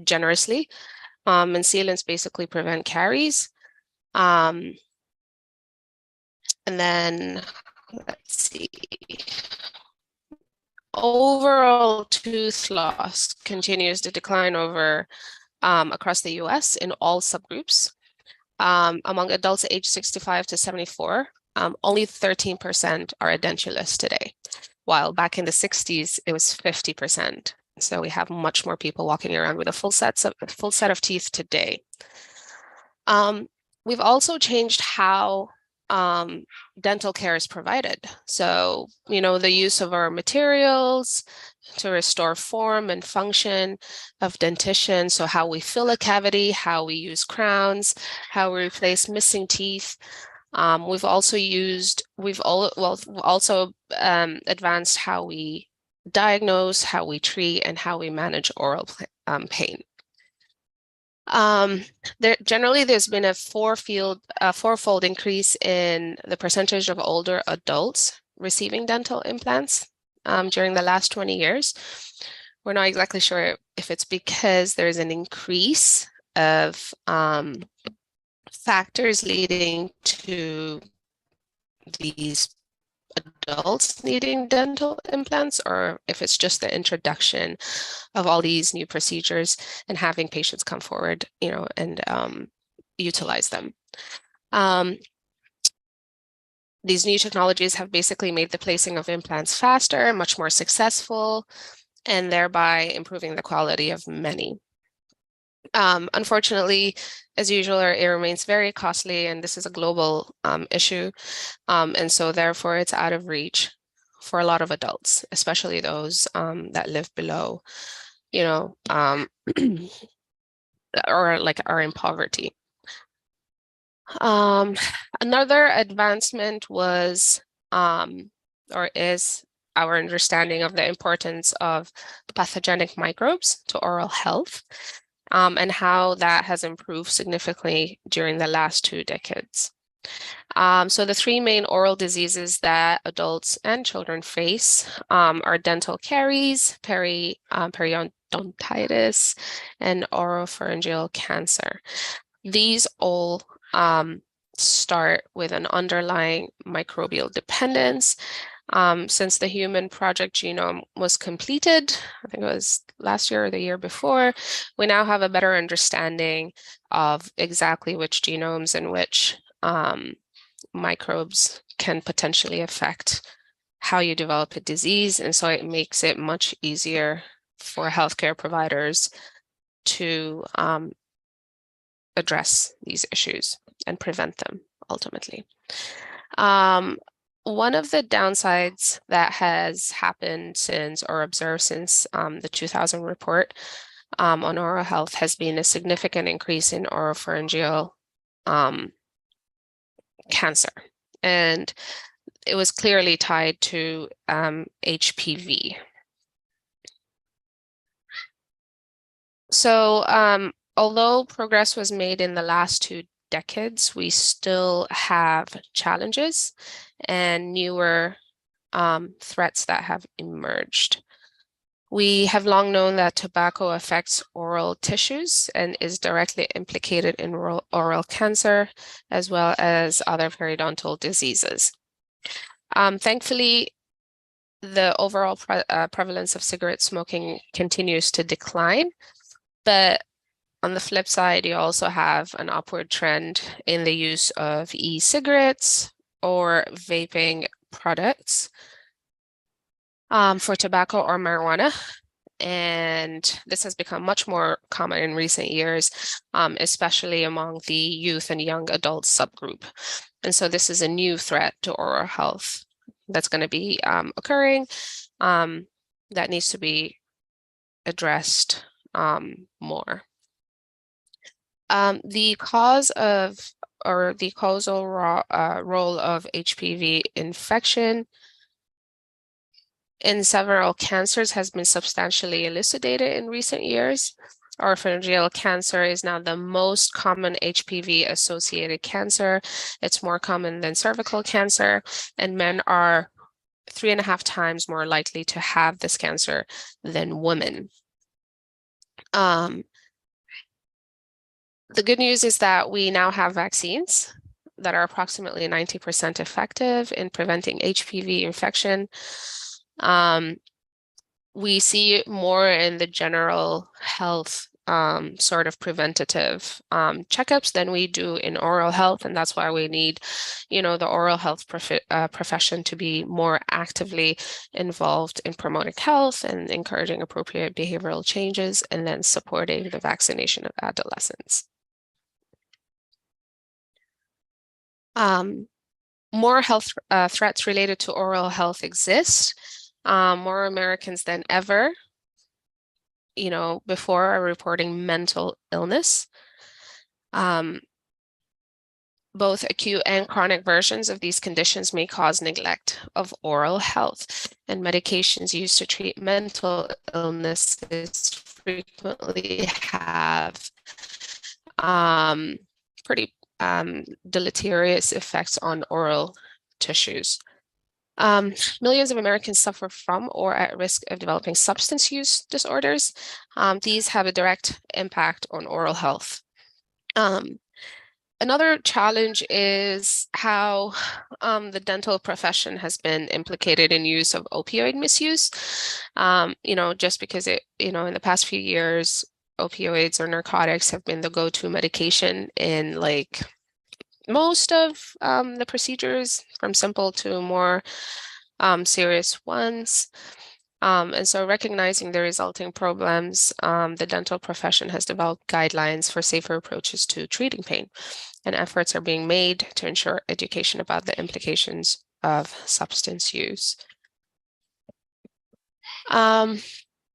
generously. And sealants basically prevent caries. And then, let's see, overall tooth loss continues to decline across the US in all subgroups. Among adults aged 65 to 74, only 13% are edentulous today, while back in the 60s, it was 50%. So we have much more people walking around with a full set of teeth today. We've also changed how dental care is provided. So, the use of our materials to restore form and function of dentition. So how we fill a cavity, how we use crowns, how we replace missing teeth. We've also advanced how we diagnose, how we treat, and how we manage oral pain. There's been a fourfold increase in the percentage of older adults receiving dental implants during the last 20 years. We're not exactly sure if it's because there's an increase of factors leading to these adults needing dental implants, or if it's just the introduction of all these new procedures and having patients come forward, and utilize them. These new technologies have basically made the placing of implants faster, much more successful, and thereby improving the quality of many. Unfortunately, as usual, it remains very costly, and this is a global issue. And so therefore it's out of reach for a lot of adults, especially those that live below, or like are in poverty. Another advancement was, or is, our understanding of the importance of pathogenic microbes to oral health, and how that has improved significantly during the last 2 decades. So the three main oral diseases that adults and children face are dental caries, periodontitis, and oropharyngeal cancer. These all start with an underlying microbial dependence. Since the human project genome was completed, I think it was last year or the year before, we now have a better understanding of exactly which genomes and which microbes can potentially affect how you develop a disease. And so it makes it much easier for healthcare providers to address these issues and prevent them ultimately. One of the downsides that has happened since or observed since the 2000 report on oral health has been a significant increase in oropharyngeal cancer. And it was clearly tied to HPV. So although progress was made in the last 2 decades, we still have challenges and newer threats that have emerged. We have long known that tobacco affects oral tissues and is directly implicated in oral cancer, as well as other periodontal diseases. Thankfully, the overall prevalence of cigarette smoking continues to decline, but on the flip side, you also have an upward trend in the use of e-cigarettes or vaping products for tobacco or marijuana. And this has become much more common in recent years, especially among the youth and young adult subgroup. And so this is a new threat to oral health that's going to be occurring that needs to be addressed more. The cause of or the causal role of HPV infection in several cancers has been substantially elucidated in recent years. Oropharyngeal cancer is now the most common HPV-associated cancer. It's more common than cervical cancer, and men are 3.5 times more likely to have this cancer than women. The good news is that we now have vaccines that are approximately 90% effective in preventing HPV infection. We see more in the general health sort of preventative checkups than we do in oral health, and that's why we need, the oral health profession to be more actively involved in promoting health and encouraging appropriate behavioral changes, and then supporting the vaccination of adolescents. More health threats related to oral health exist. More Americans than ever, before are reporting mental illness. Both acute and chronic versions of these conditions may cause neglect of oral health, and medications used to treat mental illnesses frequently have pretty deleterious effects on oral tissues. Millions of Americans suffer from or at risk of developing substance use disorders. These have a direct impact on oral health. Another challenge is how the dental profession has been implicated in use of opioid misuse. Just because in the past few years, opioids or narcotics have been the go-to medication in most of the procedures, from simple to more serious ones. And so recognizing the resulting problems, the dental profession has developed guidelines for safer approaches to treating pain, and efforts are being made to ensure education about the implications of substance use.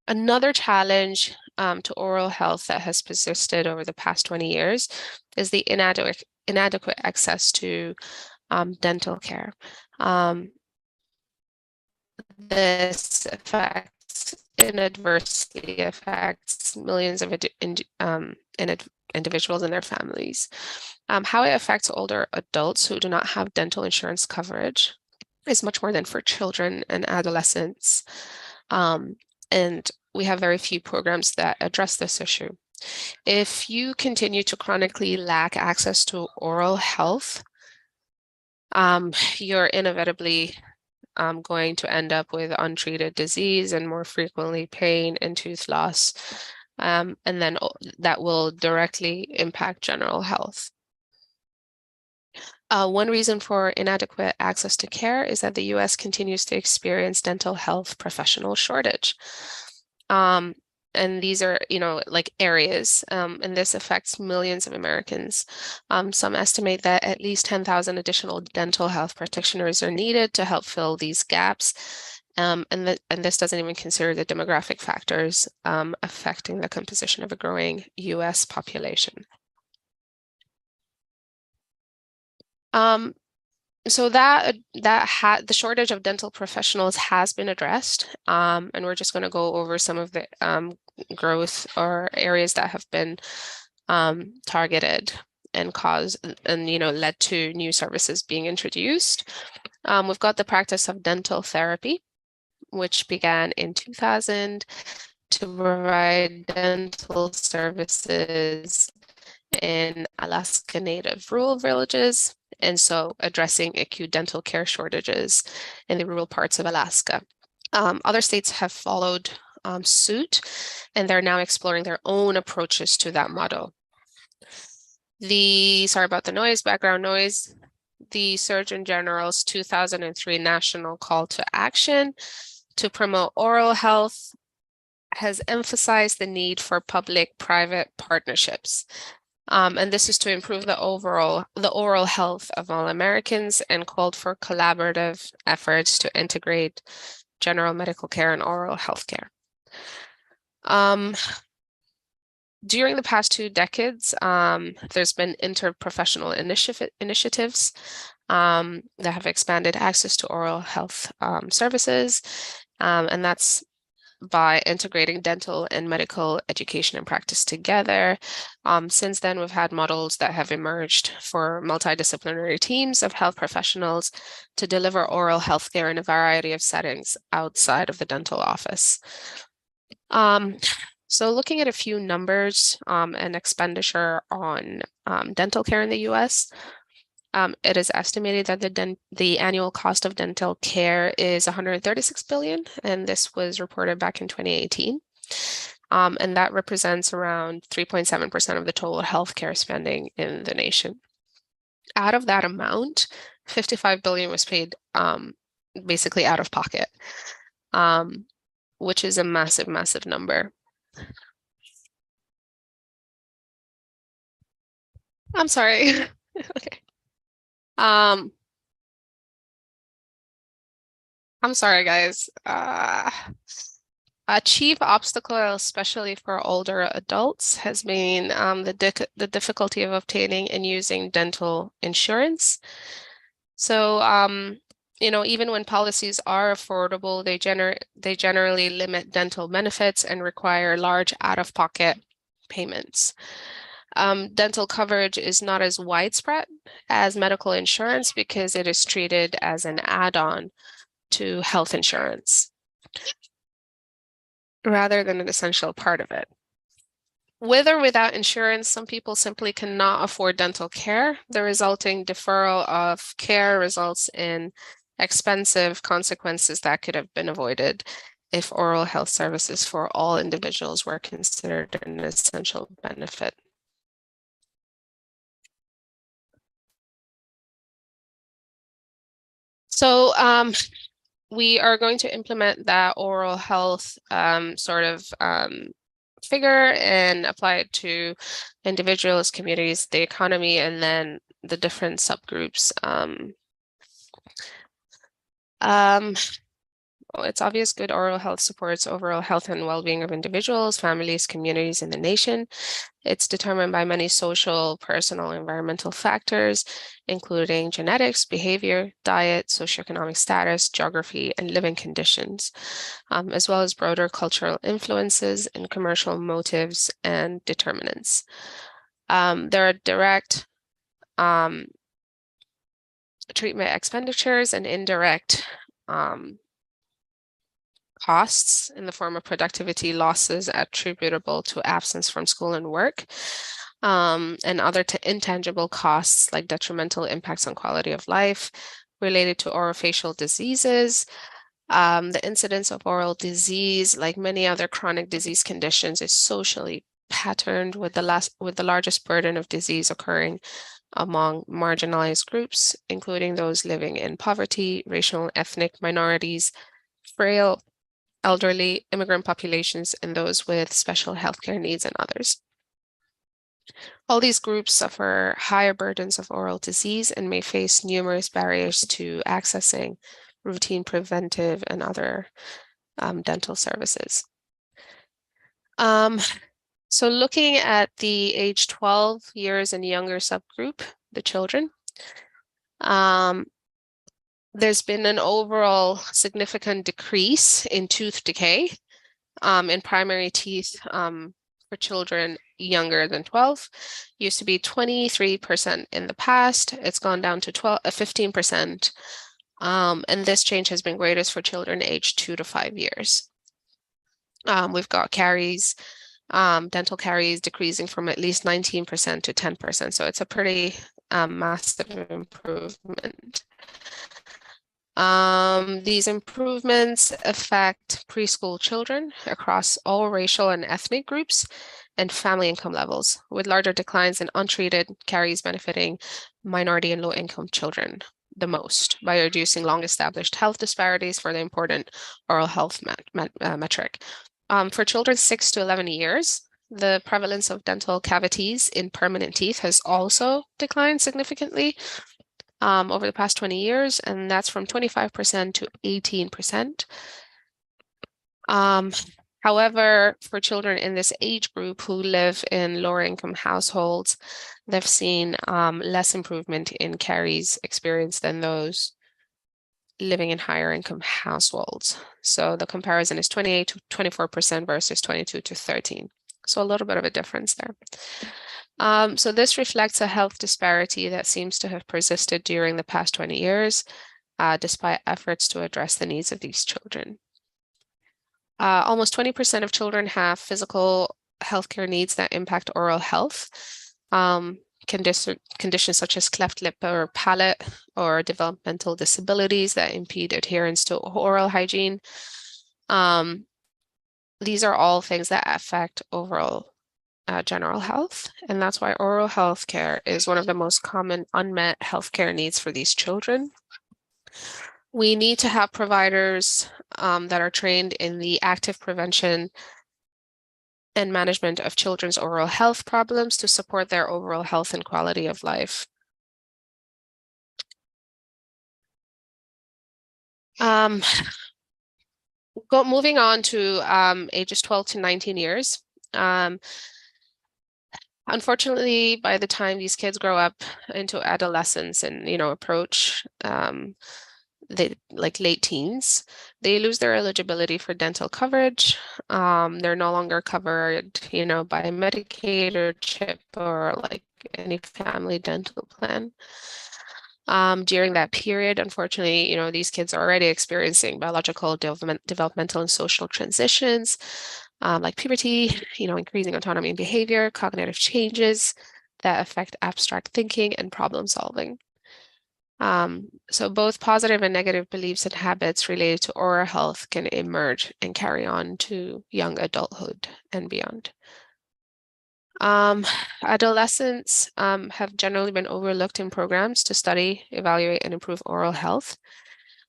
Another challenge to oral health that has persisted over the past 20 years is the inadequate access to dental care. This inadvertently affects millions of individuals and their families. How it affects older adults who do not have dental insurance coverage is much more than for children and adolescents. And we have very few programs that address this issue. If you continue to chronically lack access to oral health, you're inevitably going to end up with untreated disease and more frequently pain and tooth loss. And then that will directly impact general health. One reason for inadequate access to care is that the US continues to experience dental health professional shortage. And these are, like areas, and this affects millions of Americans. Some estimate that at least 10,000 additional dental health practitioners are needed to help fill these gaps. And this doesn't even consider the demographic factors affecting the composition of a growing US population. So the shortage of dental professionals has been addressed, and we're just going to go over some of the growth or areas that have been targeted and led to new services being introduced. We've got the practice of dental therapy, which began in 2000 to provide dental services in Alaska Native rural villages, and so addressing acute dental care shortages in the rural parts of Alaska. Other states have followed suit, and they're now exploring their own approaches to that model. Sorry about the noise, background noise. The Surgeon General's 2003 National Call to Action to promote oral health has emphasized the need for public-private partnerships. And this is to improve the oral health of all Americans, and called for collaborative efforts to integrate general medical care and oral health care. During the past 2 decades, there's been interprofessional initiatives that have expanded access to oral health services, and that's by integrating dental and medical education and practice together. Since then, we've had models that have emerged for multidisciplinary teams of health professionals to deliver oral health care in a variety of settings outside of the dental office. So looking at a few numbers and expenditure on dental care in the US, it is estimated that the annual cost of dental care is $136 billion, and this was reported back in 2018. And that represents around 3.7% of the total healthcare spending in the nation. Out of that amount, $55 billion was paid basically out of pocket, which is a massive, massive number. I'm sorry. Okay. I'm sorry, guys. A chief obstacle, especially for older adults, has been the difficulty of obtaining and using dental insurance. So, even when policies are affordable, they generally limit dental benefits and require large out-of-pocket payments. Dental coverage is not as widespread as medical insurance because it is treated as an add-on to health insurance rather than an essential part of it. With or without insurance, some people simply cannot afford dental care. The resulting deferral of care results in expensive consequences that could have been avoided if oral health services for all individuals were considered an essential benefit. So we are going to implement that oral health figure and apply it to individuals, communities, the economy, and then the different subgroups. It's obvious good oral health supports overall health and well-being of individuals, families, communities, and the nation. It's determined by many social, personal, environmental factors, including genetics, behavior, diet, socioeconomic status, geography, and living conditions, as well as broader cultural influences and commercial motives and determinants. There are direct treatment expenditures and indirect costs in the form of productivity losses attributable to absence from school and work, and other intangible costs like detrimental impacts on quality of life related to orofacial diseases. The incidence of oral disease, like many other chronic disease conditions, is socially patterned with the largest burden of disease occurring among marginalized groups, including those living in poverty, racial and ethnic minorities, frail, elderly, immigrant populations, and those with special healthcare needs and others. All these groups suffer higher burdens of oral disease and may face numerous barriers to accessing routine preventive and other dental services. So looking at the age 12 years and younger subgroup, the children, there's been an overall significant decrease in tooth decay in primary teeth for children younger than 12. Used to be 23% in the past. It's gone down to 15%. And this change has been greatest for children aged 2 to 5 years. We've got caries, dental caries decreasing from at least 19% to 10%. So it's a pretty massive improvement. These improvements affect preschool children across all racial and ethnic groups and family income levels, with larger declines in untreated caries benefiting minority and low-income children the most by reducing long-established health disparities for the important oral health metric. For children 6 to 11 years, the prevalence of dental cavities in permanent teeth has also declined significantly over the past 20 years, and that's from 25% to 18%. However, for children in this age group who live in lower income households, they've seen less improvement in caries experience than those living in higher income households. So the comparison is 28 to 24% versus 22 to 13. So a little bit of a difference there. So this reflects a health disparity that seems to have persisted during the past 20 years, despite efforts to address the needs of these children. Almost 20% of children have physical healthcare needs that impact oral health. Conditions such as cleft lip or palate, or developmental disabilities that impede adherence to oral hygiene. These are all things that affect overall general health, and that's why oral health care is one of the most common unmet healthcare needs for these children. We need to have providers that are trained in the active prevention and management of children's oral health problems to support their overall health and quality of life. Moving on to ages 12 to 19 years. Unfortunately, by the time these kids grow up into adolescence and, approach like late teens, they lose their eligibility for dental coverage. They're no longer covered, by Medicaid or CHIP or like any family dental plan. During that period, unfortunately, these kids are already experiencing biological, developmental, and social transitions, like puberty, increasing autonomy and behavior, cognitive changes that affect abstract thinking and problem solving. So both positive and negative beliefs and habits related to oral health can emerge and carry on to young adulthood and beyond. Adolescents have generally been overlooked in programs to study, evaluate, and improve oral health.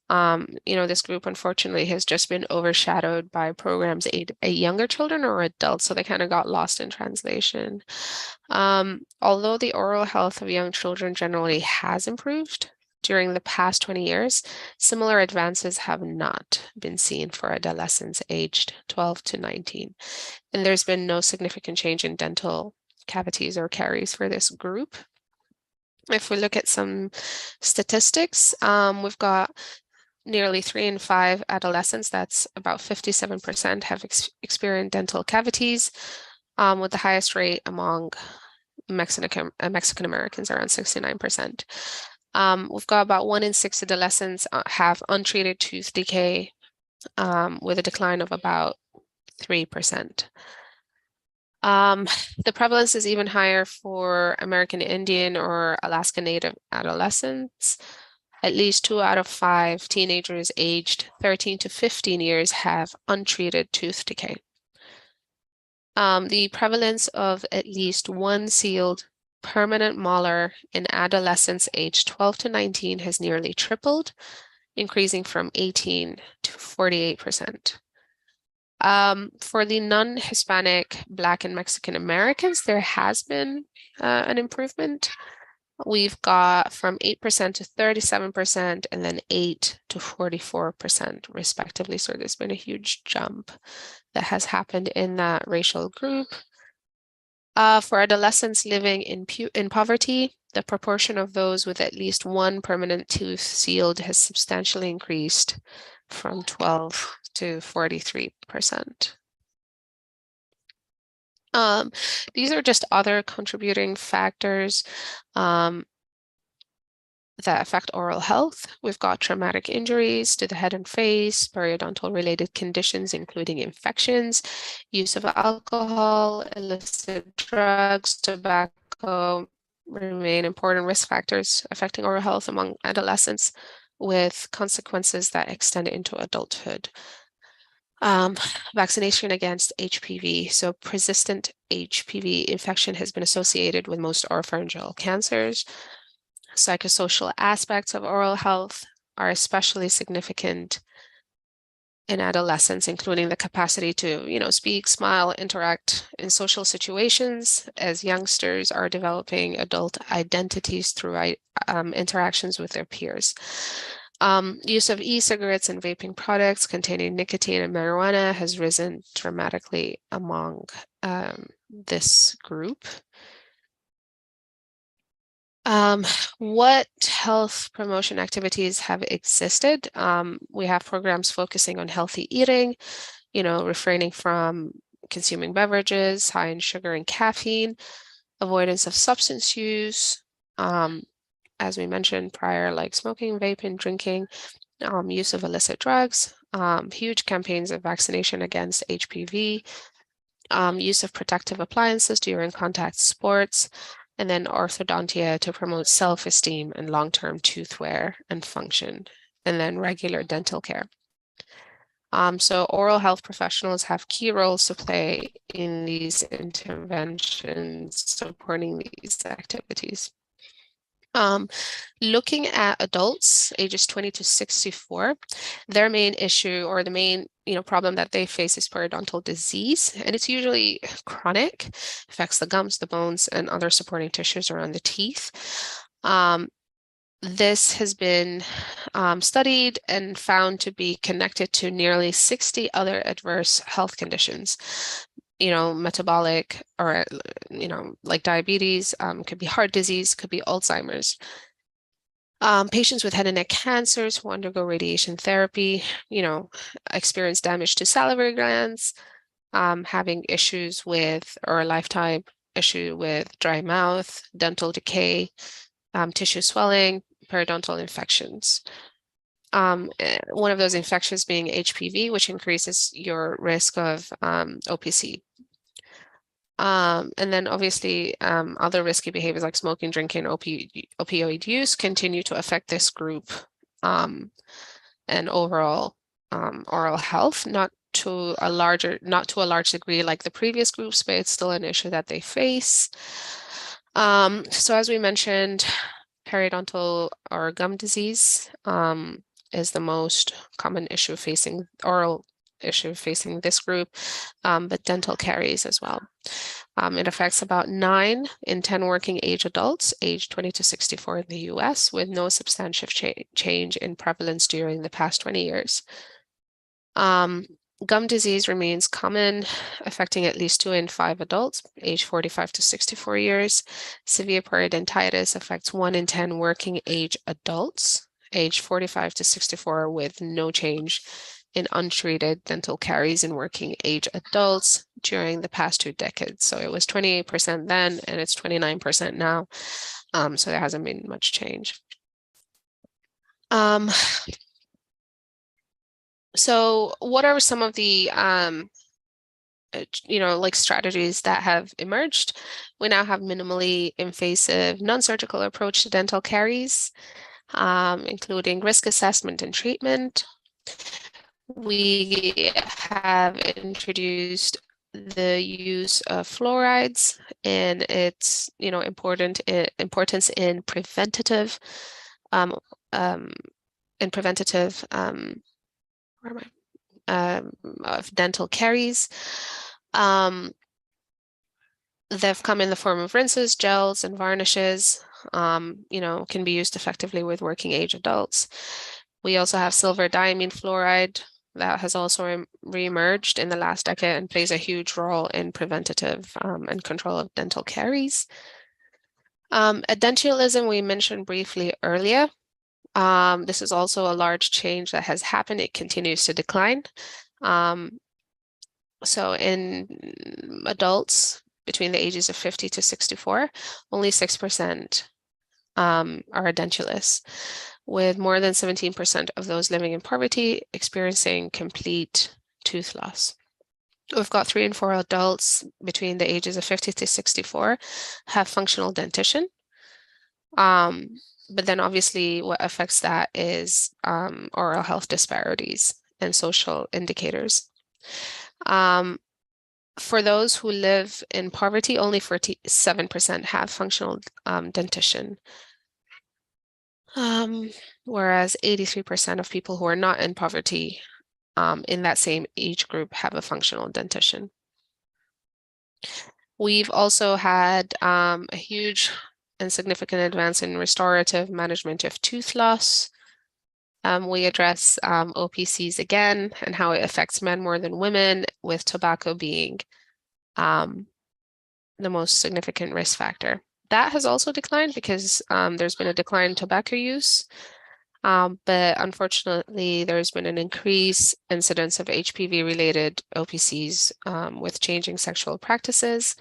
This group, unfortunately, has just been overshadowed by programs aimed at younger children or adults, so they kind of got lost in translation. Although the oral health of young children generally has improved during the past 20 years, similar advances have not been seen for adolescents aged 12 to 19. And there's been no significant change in dental cavities or caries for this group. If we look at some statistics, we've got nearly 3 in 5 adolescents, that's about 57%, have experienced dental cavities, with the highest rate among Mexican Americans, around 69%. We've got about 1 in 6 adolescents have untreated tooth decay, with a decline of about 3%. The prevalence is even higher for American Indian or Alaska Native adolescents. At least 2 out of 5 teenagers aged 13 to 15 years have untreated tooth decay. The prevalence of at least one sealed permanent molar in adolescents aged 12 to 19 has nearly tripled, increasing from 18 to 48%. For the non-Hispanic, Black, and Mexican Americans, there has been an improvement. We've got from 8% to 37%, and then 8 to 44%, respectively. So there's been a huge jump that has happened in that racial group. For adolescents living in poverty, the proportion of those with at least one permanent tooth sealed has substantially increased from 12 to 43%. These are just other contributing factors that affect oral health. We've got traumatic injuries to the head and face, periodontal related conditions, including infections, use of alcohol, illicit drugs, tobacco remain important risk factors affecting oral health among adolescents, with consequences that extend into adulthood. Vaccination against HPV. So persistent HPV infection has been associated with most oropharyngeal cancers. Psychosocial aspects of oral health are especially significant in adolescents, including the capacity to, speak, smile, interact in social situations, as youngsters are developing adult identities through interactions with their peers. Use of e-cigarettes and vaping products containing nicotine and marijuana has risen dramatically among this group. What health promotion activities have existed? We have programs focusing on healthy eating, refraining from consuming beverages high in sugar and caffeine, avoidance of substance use, as we mentioned prior, like smoking, vaping, drinking, use of illicit drugs, huge campaigns of vaccination against HPV, use of protective appliances during contact sports, and then orthodontia to promote self-esteem and long-term tooth wear and function, and then regular dental care. So oral health professionals have key roles to play in these interventions, supporting these activities. Looking at adults ages 20 to 64, their main issue or the main problem that they face is periodontal disease, and it's usually chronic, affects the gums, the bones, and other supporting tissues around the teeth. This has been studied and found to be connected to nearly 60 other adverse health conditions. Metabolic or, like diabetes, could be heart disease, could be Alzheimer's. Patients with head and neck cancers who undergo radiation therapy, experience damage to salivary glands, having issues with, or a lifetime issue with dry mouth, dental decay, tissue swelling, periodontal infections. One of those infections being HPV, which increases your risk of OPC. And then obviously other risky behaviors like smoking, drinking, opioid use continue to affect this group and overall oral health, not to a large degree like the previous groups, but it's still an issue that they face. So as we mentioned, periodontal or gum disease is the most common oral issue facing this group, but dental caries as well. It affects about 9 in 10 working age adults aged 20 to 64 in the US, with no substantive change in prevalence during the past 20 years. Gum disease remains common, affecting at least 2 in 5 adults aged 45 to 64 years. Severe periodontitis affects 1 in 10 working age adults aged 45 to 64, with no change in untreated dental caries in working age adults. during the past 2 decades. So it was 28% then, and it's 29% now. So there hasn't been much change. So what are some of the like strategies that have emerged? We now have minimally invasive non-surgical approach to dental caries, including risk assessment and treatment. We have introduced the use of fluorides and its importance in preventative of dental caries. They've come in the form of rinses, gels, and varnishes, can be used effectively with working age adults. We also have silver diamine fluoride that has also reemerged in the last decade and plays a huge role in preventative and control of dental caries. Edentulosum we mentioned briefly earlier. This is also a large change that has happened. It continues to decline. So in adults between the ages of 50 to 64, only 6% are edentulous, with more than 17% of those living in poverty experiencing complete tooth loss. We've got 3 in 4 adults between the ages of 50 to 64 have functional dentition. But then obviously what affects that is oral health disparities and social indicators. For those who live in poverty, only 47% have functional dentition. Whereas 83% of people who are not in poverty in that same age group have a functional dentition. We've also had a huge and significant advance in restorative management of tooth loss. We address OPCs again and how it affects men more than women, with tobacco being the most significant risk factor. That has also declined because there's been a decline in tobacco use, but unfortunately there's been an increased incidence of HPV-related OPCs with changing sexual practices.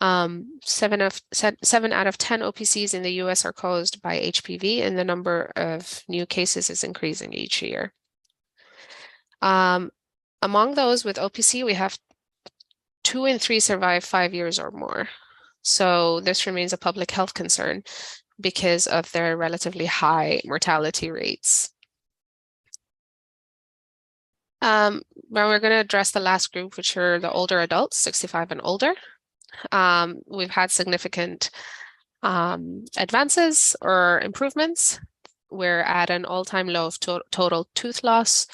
7 out of 10 OPCs in the US are caused by HPV, and the number of new cases is increasing each year. Among those with OPC, we have 2 in 3 survive 5 years or more. So this remains a public health concern because of their relatively high mortality rates. Now we're going to address the last group, which are the older adults, 65 and older. We've had significant advances or improvements. We're at an all-time low of total tooth loss.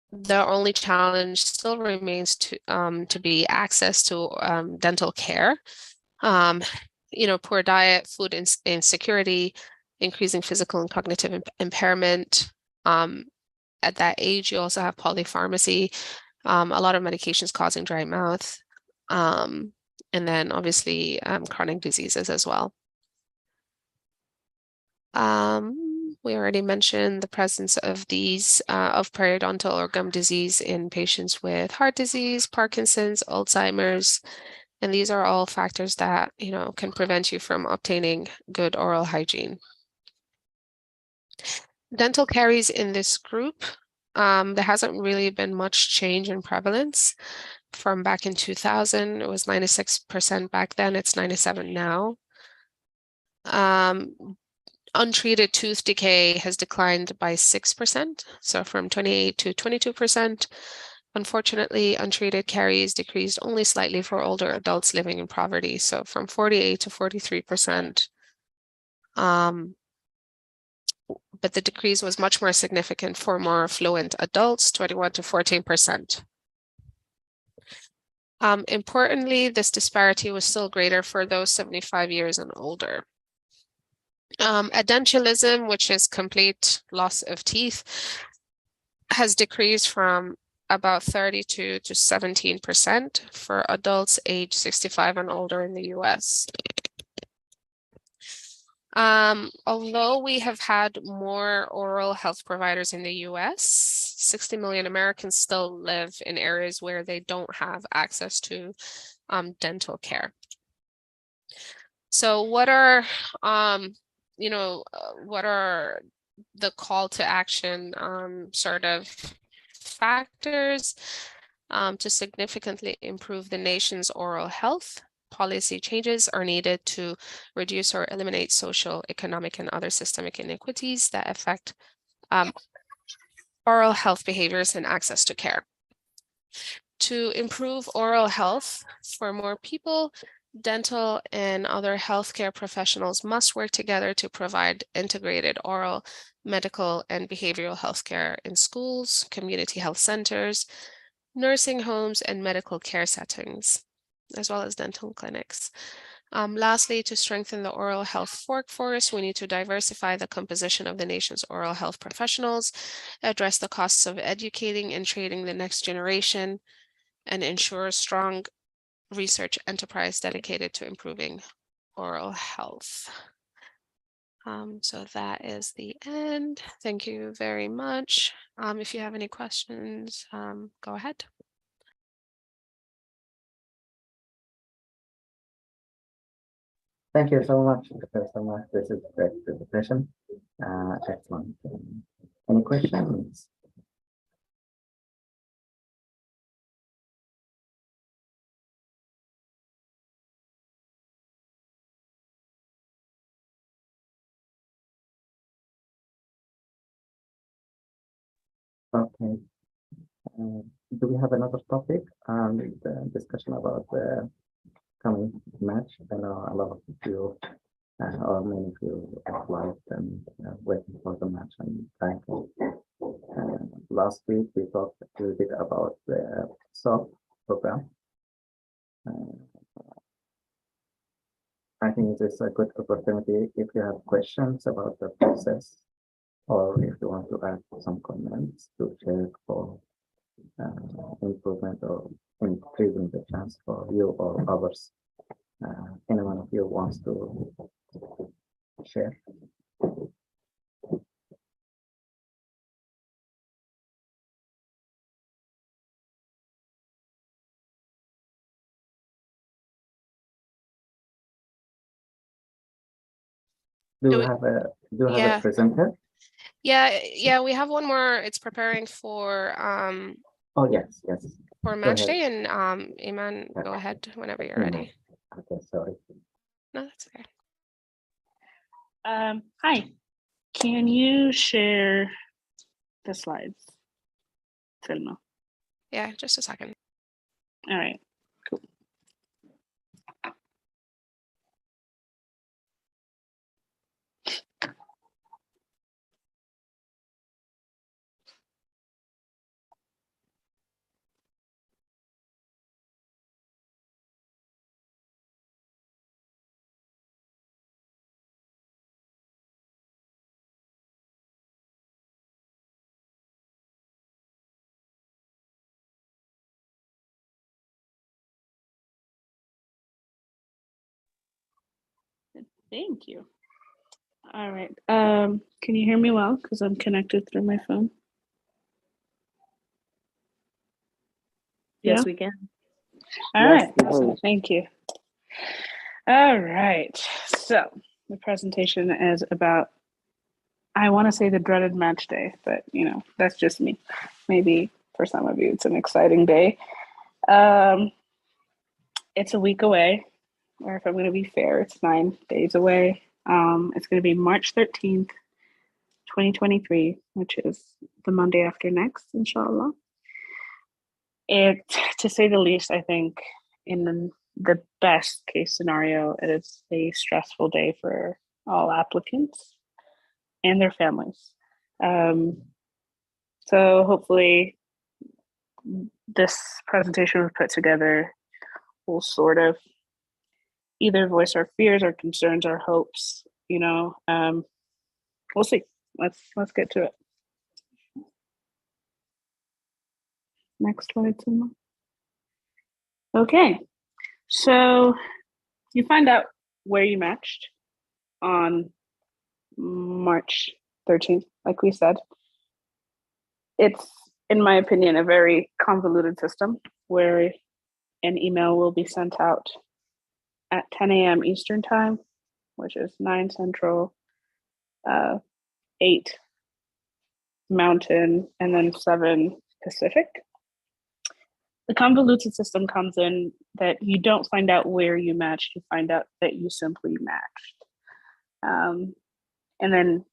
The only challenge still remains to be access to dental care. Poor diet, food insecurity, increasing physical and cognitive impairment. At that age, you also have polypharmacy, a lot of medications causing dry mouth, and then obviously chronic diseases as well. We already mentioned the presence of these of periodontal or gum disease in patients with heart disease, Parkinson's, Alzheimer's, and these are all factors that can prevent you from obtaining good oral hygiene. Dental caries in this group, there hasn't really been much change in prevalence from back in 2000. It was 96% back then, it's 97% now. Untreated tooth decay has declined by 6%, so from 28 to 22%. Unfortunately, untreated caries decreased only slightly for older adults living in poverty, so from 48 to 43%. But the decrease was much more significant for more affluent adults, 21 to 14%. Importantly, this disparity was still greater for those 75 years and older. Edentulism, which is complete loss of teeth, has decreased from about 32 to 17% for adults age 65 and older in the US. Although we have had more oral health providers in the US, 60 million Americans still live in areas where they don't have access to dental care. So what are, what are the call to action sort of factors to significantly improve the nation's oral health? Policy changes are needed to reduce or eliminate social, economic, and other systemic inequities that affect oral health behaviors and access to care. To improve oral health for more people, dental and other healthcare professionals must work together to provide integrated oral, medical, and behavioral healthcare in schools, community health centers, nursing homes, and medical care settings, as well as dental clinics. Lastly, to strengthen the oral health workforce, we need to diversify the composition of the nation's oral health professionals, address the costs of educating and training the next generation, and ensure a strong research enterprise dedicated to improving oral health. So that is the end. Thank you very much. If you have any questions, go ahead. Thank you so much, Dr. Selma. This is a great presentation. Excellent. Any questions? Okay. Do we have another topic and discussion about the coming match? I know a lot of you or many of you applied and waiting for the match and thankful. Last week we talked a little bit about the SOP program. I think this is a good opportunity if you have questions about the process or if you want to add some comments to share for improvement or increasing the chance for you or others. Anyone of you wants to share? Do you have a presenter? Yeah, we have one more. It's preparing for Oh yes, for match day, and Eiman, go ahead whenever you're ready. Okay, sorry. No, that's okay. Hi, can you share the slides, Selma? Yeah, just a second. All right, cool. Thank you. All right. Can you hear me well? Because I'm connected through my phone. Yes, Yeah? we can. All Yes, right. we Awesome. do. Thank you. All right. So the presentation is about, I want to say the dreaded match day, but that's just me. Maybe for some of you, it's an exciting day. It's a week away, or if I'm going to be fair, it's 9 days away. It's going to be March 13th, 2023, which is the Monday after next, inshallah. To say the least, I think in the best case scenario, it is a stressful day for all applicants and their families. So hopefully this presentation we've put together will sort of either voice our fears, our concerns, our hopes, we'll see. Let's get to it. Next slide, Selma. Okay, so you find out where you matched on March 13th, like we said. It's in my opinion, a very convoluted system where an email will be sent out at 10 a.m. Eastern time, which is 9 Central, 8 Mountain, and then 7 Pacific. The convoluted system comes in that you don't find out where you matched, you find out that you simply matched. And then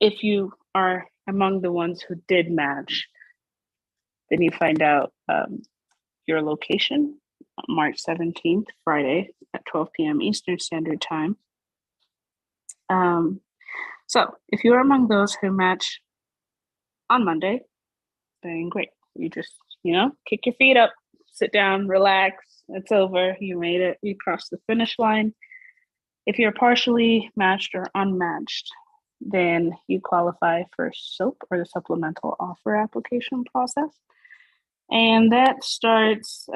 if you are among the ones who did match, then you find out your location, March 17th, Friday at 12 p.m. Eastern Standard Time. So if you are among those who match on Monday, then great. You just, kick your feet up, sit down, relax. It's over. You made it. You crossed the finish line. If you're partially matched or unmatched, then you qualify for SOAP, or the Supplemental Offer Application process. And that starts,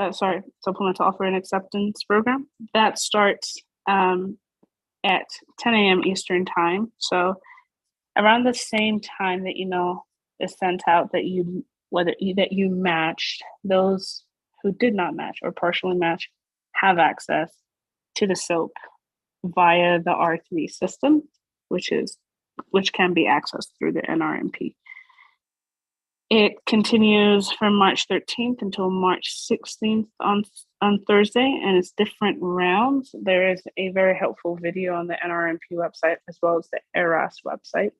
Supplemental Offer and Acceptance Program. That starts at 10 a.m. Eastern Time. So around the same time the email is sent out that you matched, those who did not match or partially match have access to the SOAP via the R3 system, which can be accessed through the NRMP. It continues from March 13th until March 16th on Thursday, and it's different rounds. There is a very helpful video on the NRMP website as well as the ERAS website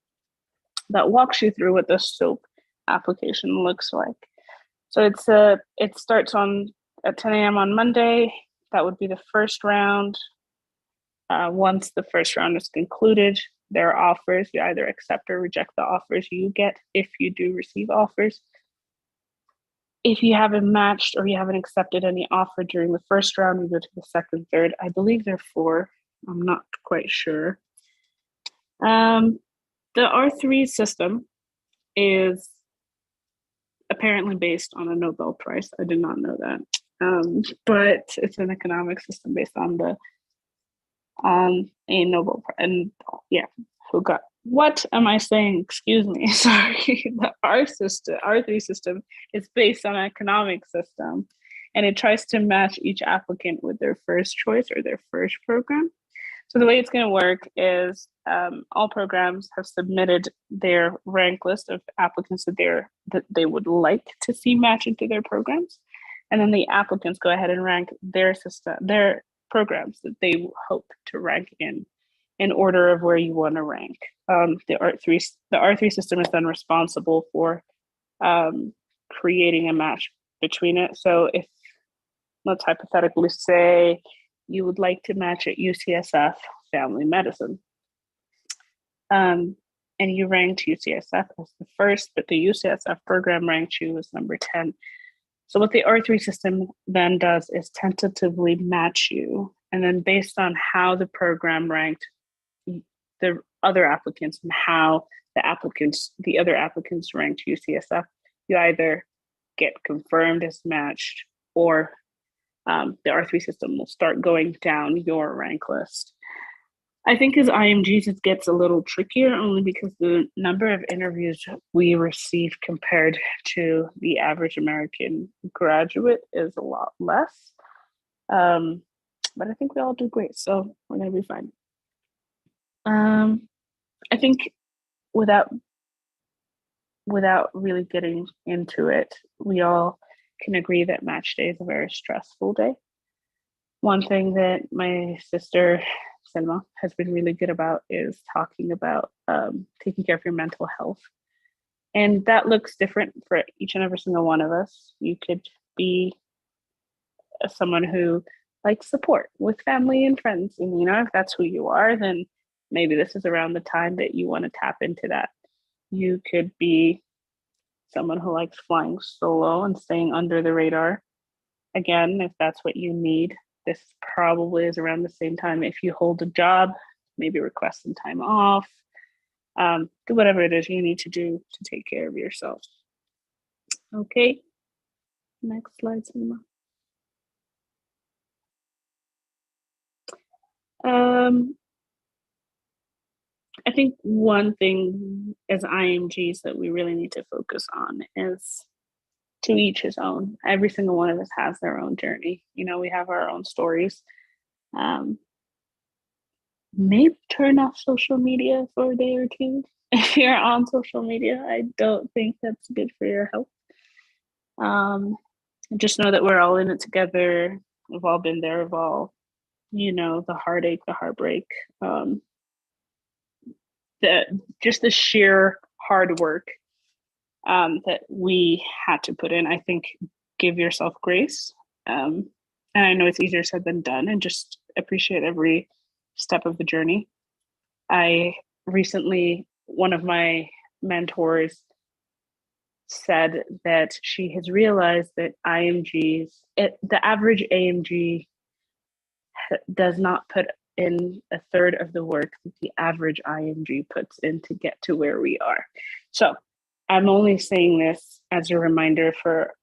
that walks you through what the SOAP application looks like. So it starts at 10 a.m. on Monday. That would be the first round. Once the first round is concluded, there are offers. You either accept or reject the offers you get if you do receive offers. If you haven't matched or you haven't accepted any offer during the first round, you go to the second, third. I believe there are 4. I'm not quite sure. The R3 system is apparently based on a Nobel Prize. I did not know that. But it's an economic system based on a Nobel Prize. And yeah, what am I saying? Excuse me. Sorry. The R3 system is based on an economic system, and it tries to match each applicant with their first choice or their first program. So the way it's going to work is all programs have submitted their rank list of applicants that they would like to see match into their programs. And then the applicants go ahead and rank their programs that they hope to rank in order of where you want to rank. The R3 system is then responsible for creating a match between it. So if, let's hypothetically say, you would like to match at UCSF Family Medicine, and you ranked UCSF as the first, but the UCSF program ranked you as number 10. So what the R3 system then does is tentatively match you, and then based on how the program ranked the other applicants and how the other applicants ranked UCSF, you either get confirmed as matched, or the R3 system will start going down your rank list. I think as IMGs, it gets a little trickier only because the number of interviews we receive compared to the average American graduate is a lot less. But I think we all do great, so we're going to be fine. I think without really getting into it, we all can agree that match day is a very stressful day. One thing that my sister Selma has been really good about is talking about taking care of your mental health. And that looks different for each and every single one of us. You could be someone who likes support with family and friends. And, if that's who you are, then maybe this is around the time that you want to tap into that. You could be someone who likes flying solo and staying under the radar. Again, if that's what you need, this probably is around the same time. If you hold a job, maybe request some time off. Do whatever it is you need to do to take care of yourself. Okay, next slide, Selma. I think one thing as IMGs that we really need to focus on is to each his own. Every single one of us has their own journey. You know, we have our own stories. Maybe turn off social media for a day or two. If you're on social media, I don't think that's good for your health. Just know that we're all in it together. We've all been there. We've all, you know, the heartache, the heartbreak, just the sheer hard work that we had to put in. I think give yourself grace. And I know it's easier said than done, and just appreciate every step of the journey. I recently, one of my mentors said that she has realized that IMGs, the average AMG does not put in a third of the work that the average IMG puts in to get to where we are. So I'm only saying this as a reminder for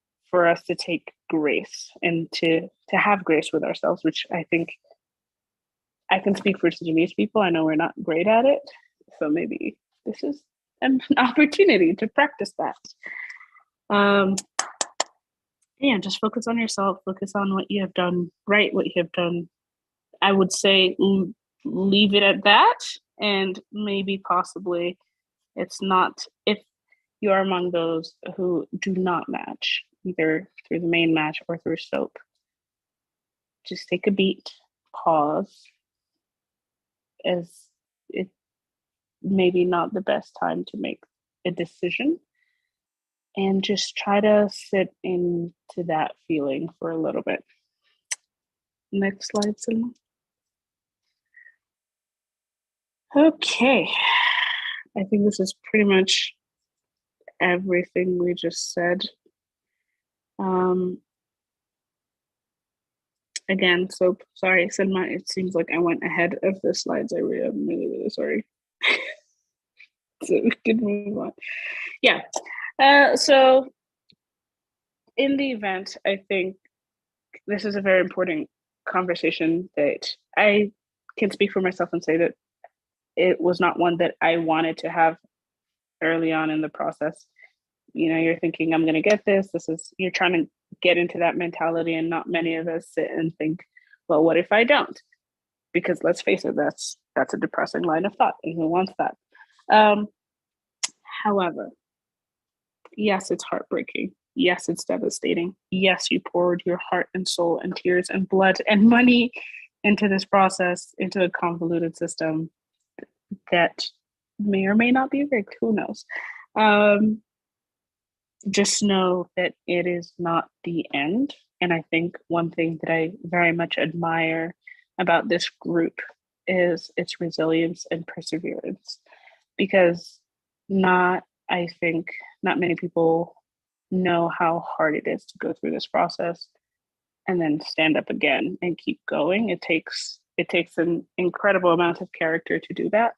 us to take grace and to have grace with ourselves, which I think I can speak for Sudanese people. I know we're not great at it. So maybe this is an opportunity to practice that. Yeah, just focus on yourself, focus on what you have done right, what you have done. I would say leave it at that, and maybe possibly it's not, if you are among those who do not match, either through the main match or through SOAP, just take a beat, pause, as it maybe not the best time to make a decision, and just try to sit into that feeling for a little bit. Next slide, Selma. Okay, I think this is pretty much everything we just said. Again, so sorry, Selma, it seems like I went ahead of the slides. I'm really, really sorry. So we can move on. Yeah, so in the event, I think this is a very important conversation that I can speak for myself and say that it was not one that I wanted to have early on in the process. You know, you're thinking, I'm going to get this. You're trying to get into that mentality, and not many of us sit and think, well, what if I don't? Because let's face it, that's a depressing line of thought, and who wants that? However, yes, it's heartbreaking. Yes, it's devastating. Yes, you poured your heart and soul and tears and blood and money into this process, into a convoluted system that may or may not be rigged. Who knows? Just know that it is not the end. And I think one thing that I very much admire about this group is its resilience and perseverance, because I think not many people know how hard it is to go through this process and then stand up again and keep going. It takes an incredible amount of character to do that.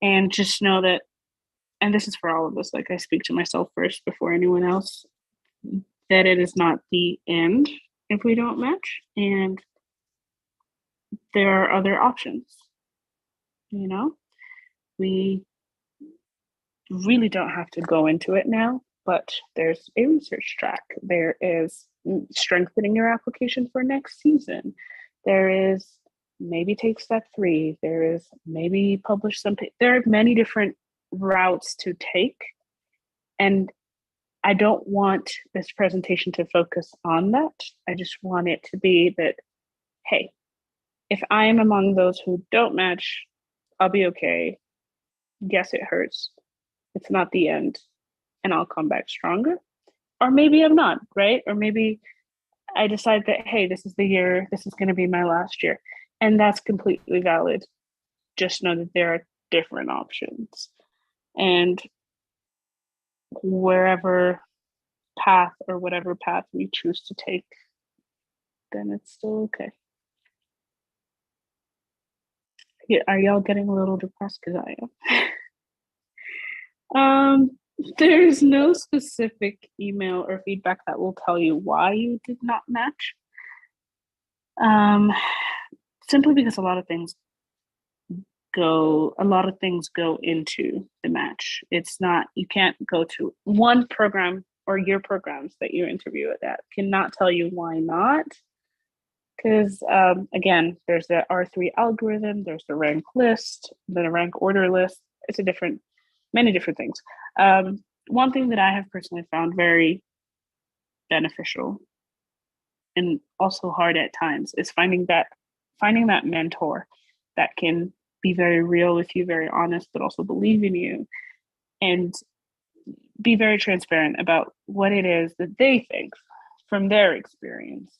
And just know that, and this is for all of us, like I speak to myself first before anyone else, that it is not the end if we don't match, and there are other options. You know, we really don't have to go into it now, but there's a research track. There is strengthening your application for next season. There is maybe take step 3. There is maybe publish something. There are many different routes to take. And I don't want this presentation to focus on that. I just want it to be that, hey, if I am among those who don't match, I'll be okay. Yes, it hurts. It's not the end, and I'll come back stronger. Or maybe I'm not, right? Or maybe I decide that, hey, this is the year, this is going to be my last year. And that's completely valid. Just know that there are different options. And wherever path or whatever path we choose to take, then it's still okay. Yeah, are y'all getting a little depressed? Because I am. There's no specific email or feedback that will tell you why you did not match. Simply because a lot of things a lot of things go into the match. It's not, you can't go to one program or your programs that you interview at cannot tell you why not. Because again, there's the R3 algorithm, there's the rank list, then a rank order list. It's many different things. One thing that I have personally found very beneficial and also hard at times is finding that mentor that can be very real with you, very honest, but also believe in you and be very transparent about what it is that they think from their experience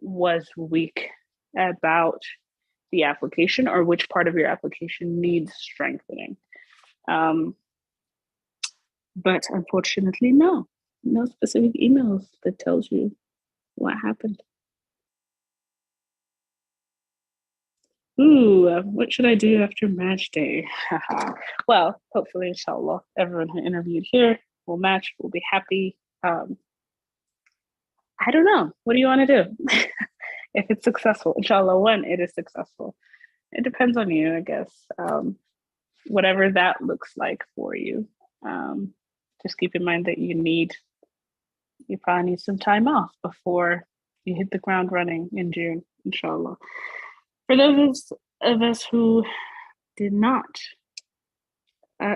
was weak about the application or which part of your application needs strengthening. But unfortunately, no specific emails that tells you what happened. Ooh, what should I do after match day? Well, hopefully, inshallah, everyone who interviewed here will match, will be happy. I don't know. What do you want to do? If it's successful, inshallah, when it is successful. It depends on you, I guess. Whatever that looks like for you. Just keep in mind that you probably need some time off before you hit the ground running in June, inshallah. For those of us who did not,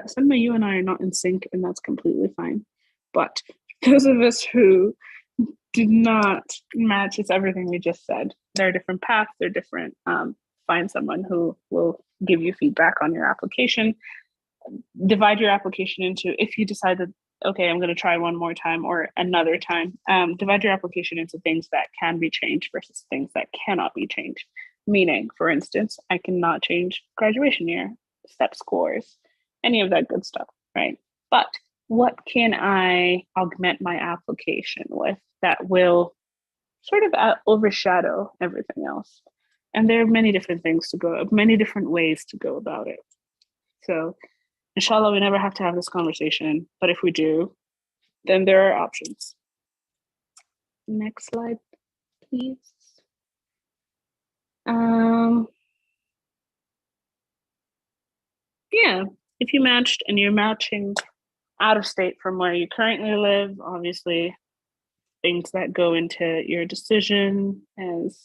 Selma, you and I are not in sync, and that's completely fine. But those of us who did not match, it's everything we just said. There are different paths, they're different. Find someone who will give you feedback on your application. Divide your application into, if you decide that, okay, I'm going to try one more time or another time, divide your application into things that can be changed versus things that cannot be changed. Meaning, for instance, I cannot change graduation year, step scores, any of that good stuff, right? But what can I augment my application with that will sort of overshadow everything else? And there are many different many different ways to go about it. So inshallah, we never have to have this conversation, but if we do, then there are options. Next slide, please. Yeah, if you matched and you're matching out of state from where you currently live, obviously things that go into your decision as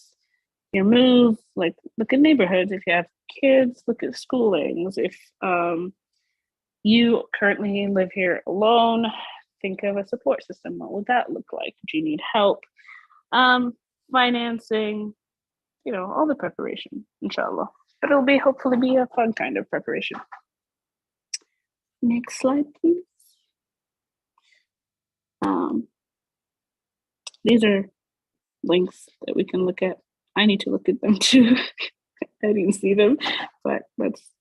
your move, like look at neighborhoods. If you have kids, look at schoolings. If you currently live here alone, think of a support system. What would that look like? Do you need help? Financing, all the preparation, inshallah. But it'll hopefully be a fun kind of preparation. Next slide, please. These are links that we can look at. I need to look at them too. I didn't see them, but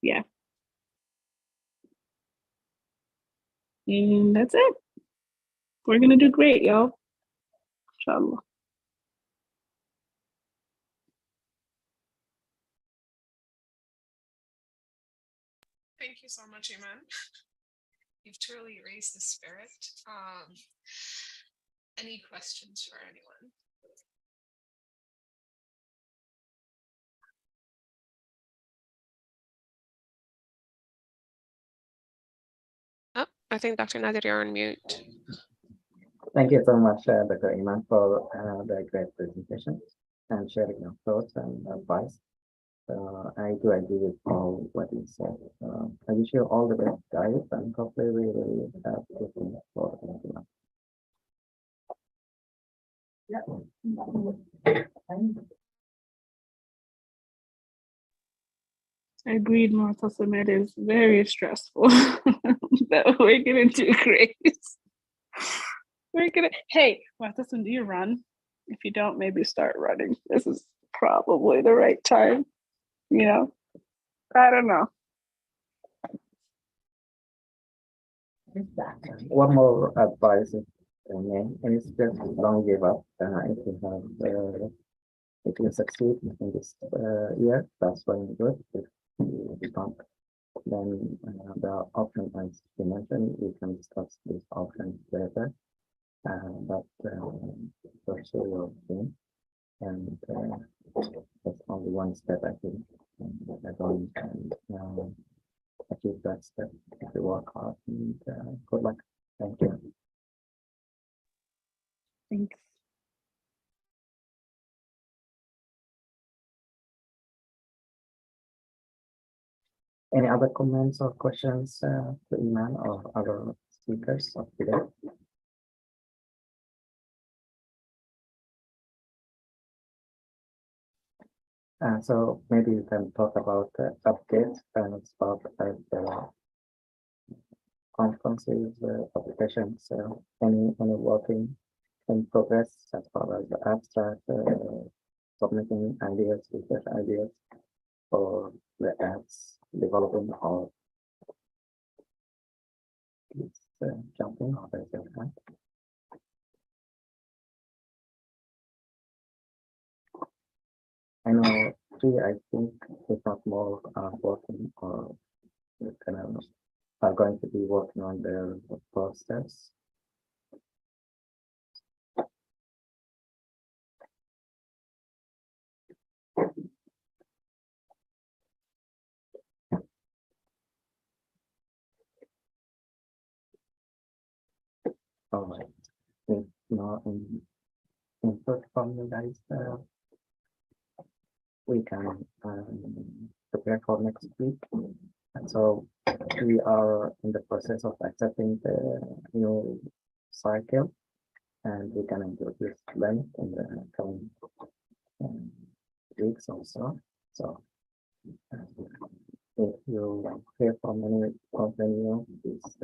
yeah. And that's it. We're gonna do great, y'all. Inshallah. Thank you so much, Eiman. You've truly raised the spirit. Any questions for anyone? Oh, I think Dr. Nadir, you're on mute. Thank you so much, Dr. Eiman, for the great presentation and sharing your thoughts and advice. I do agree with all what you said. I wish you all the best, guys, and hopefully we will have good things for everyone. Agreed, Mu'tasim. It is very stressful, but we're gonna do great. Hey, Mu'tasim, do you run? If you don't, maybe start running. This is probably the right time. I don't know. One more advice is just don't give up. If you succeed in this year, that's very good. If you don't, then the option as you mentioned, we can discuss this option later. But pursue your dream, and that's only one step, I think. everyone can achieve that step if you work hard. And good luck. Thank you. Thanks. Any other comments or questions to Eiman or other speakers of today? So maybe you can talk about updates and about the conferences, publications, any working in progress as far as the abstract, submitting ideas, research ideas, or the apps developing, or please jump in or raise your hand. I know three, I think, if not more, are working or kind of are going to be working on their process. All right. If not input from you guys, we can prepare for next week. And so we are in the process of accepting the new cycle, and we can introduce them in the coming weeks also. So if you hear from any of them, you please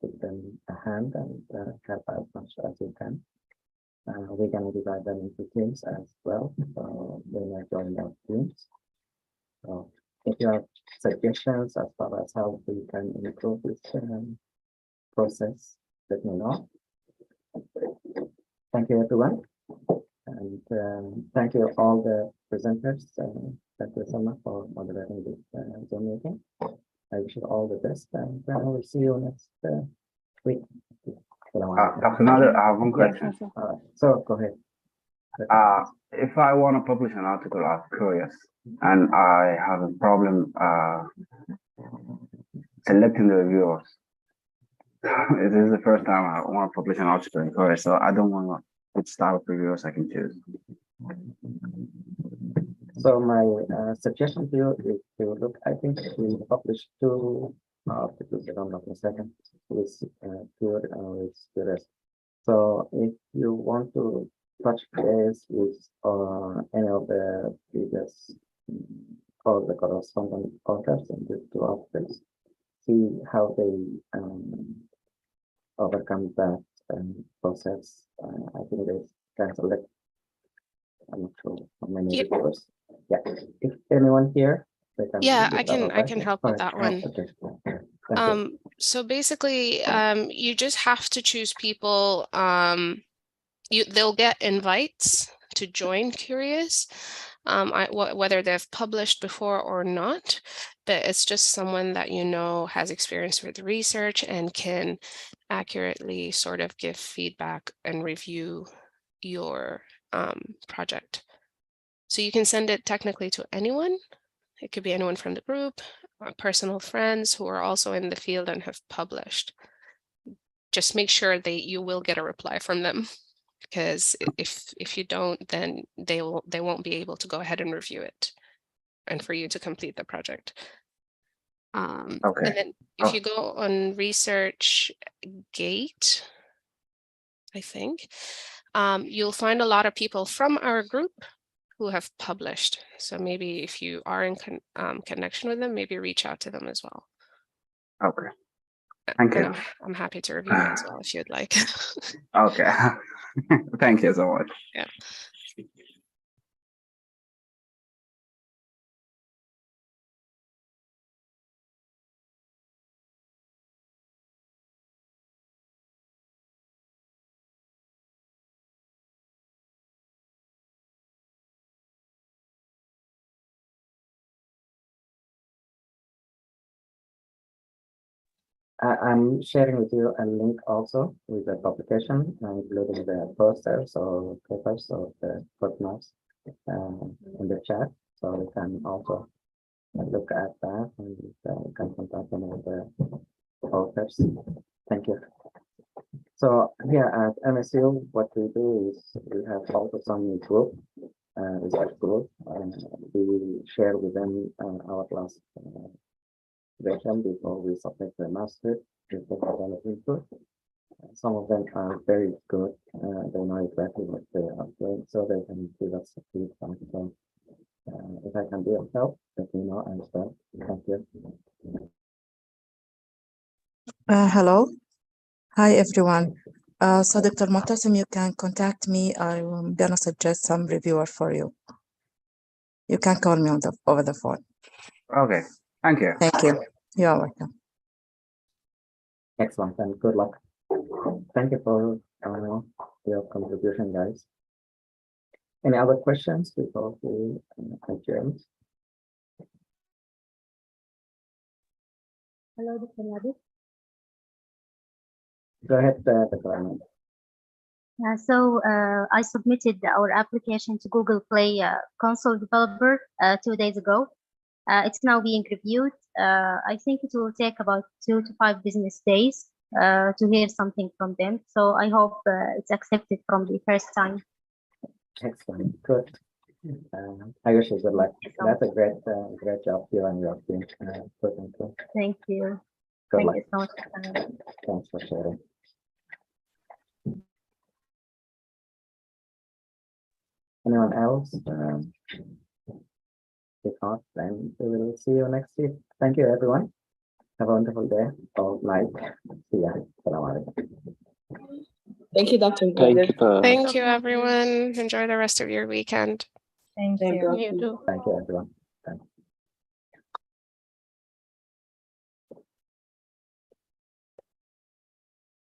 give them a hand and help as much as you can. We're going to divide them into teams as well. So they may join our teams. So if you have suggestions as far as how we can improve this process, let me know. Thank you, everyone. And thank you all the presenters. Thank you so much for moderating this Zoom meeting. I wish you all the best, and we'll see you next week. Dr. Nader, I have one question. So go ahead. If I want to publish an article, I'm curious, and I have a problem selecting the reviewers. This is the first time I want to publish an article in Korea, so I don't want which style of reviewers I can choose. So my suggestion to you is to look. I think we published two articles, if I'm not mistaken, with Pure and with the rest. So if you want to touch base with any of the previous or the corresponding authors in the two articles, see how they overcome that process. I think they can select. I'm not sure how many reviewers. Yeah, if anyone here, they can. Yeah, I can help with that one. Okay. So basically, you just have to choose people. They'll get invites to join Curious, whether they've published before or not, but it's just someone that you know has experience with research and can accurately sort of give feedback and review your project. So you can send it technically to anyone. It could be anyone from the group, personal friends who are also in the field and have published. Just make sure that you will get a reply from them, because if you don't, then they won't be able to go ahead and review it and for you to complete the project. Okay. And then if you go on ResearchGate, I think, you'll find a lot of people from our group who have published. So maybe if you are in connection with them, maybe reach out to them as well. Okay. Thank you. I'm happy to review it as well if you'd like. Okay. Thank you so much. Yeah. I'm sharing with you a link also with the publication, including the posters or papers or the footnotes in the chat, so you can also look at that and can contact them with the authors. Thank you. So here at MSU, what we do is we have also some group, research group, and we share with them our last version before we submit the master. Some of them are very good. They know exactly what they are doing, so they can give us feedback. So if I can be of help, let me know and stuff. Thank you. Hello. Hi, everyone. So Dr. Muhtasim, you can contact me. I'm gonna suggest some reviewer for you. You can call me on over the phone. Okay, thank you. Thank you. You're welcome. Excellent and good luck. Thank you for your contribution, guys. Any other questions before we adjourn? Hello, Dr. Nabi. Go ahead, Dr. Eiman. I submitted our application to Google Play console developer 2 days ago. It's now being reviewed. I think it will take about 2 to 5 business days to hear something from them. So I hope it's accepted from the first time. Excellent, good. I wish you good luck. Thank you so That's a great job you and your team. Good. Thank you. Good Thank luck. you so much. Thanks for sharing. Anyone else? If not, then we will see you next week. Thank you, everyone. Have a wonderful day or night. See ya. Assalamu alaikum. Thank you, Dr. Thank you. Thank you, everyone. Enjoy the rest of your weekend. Thank Thank you. you. Thank you, everyone.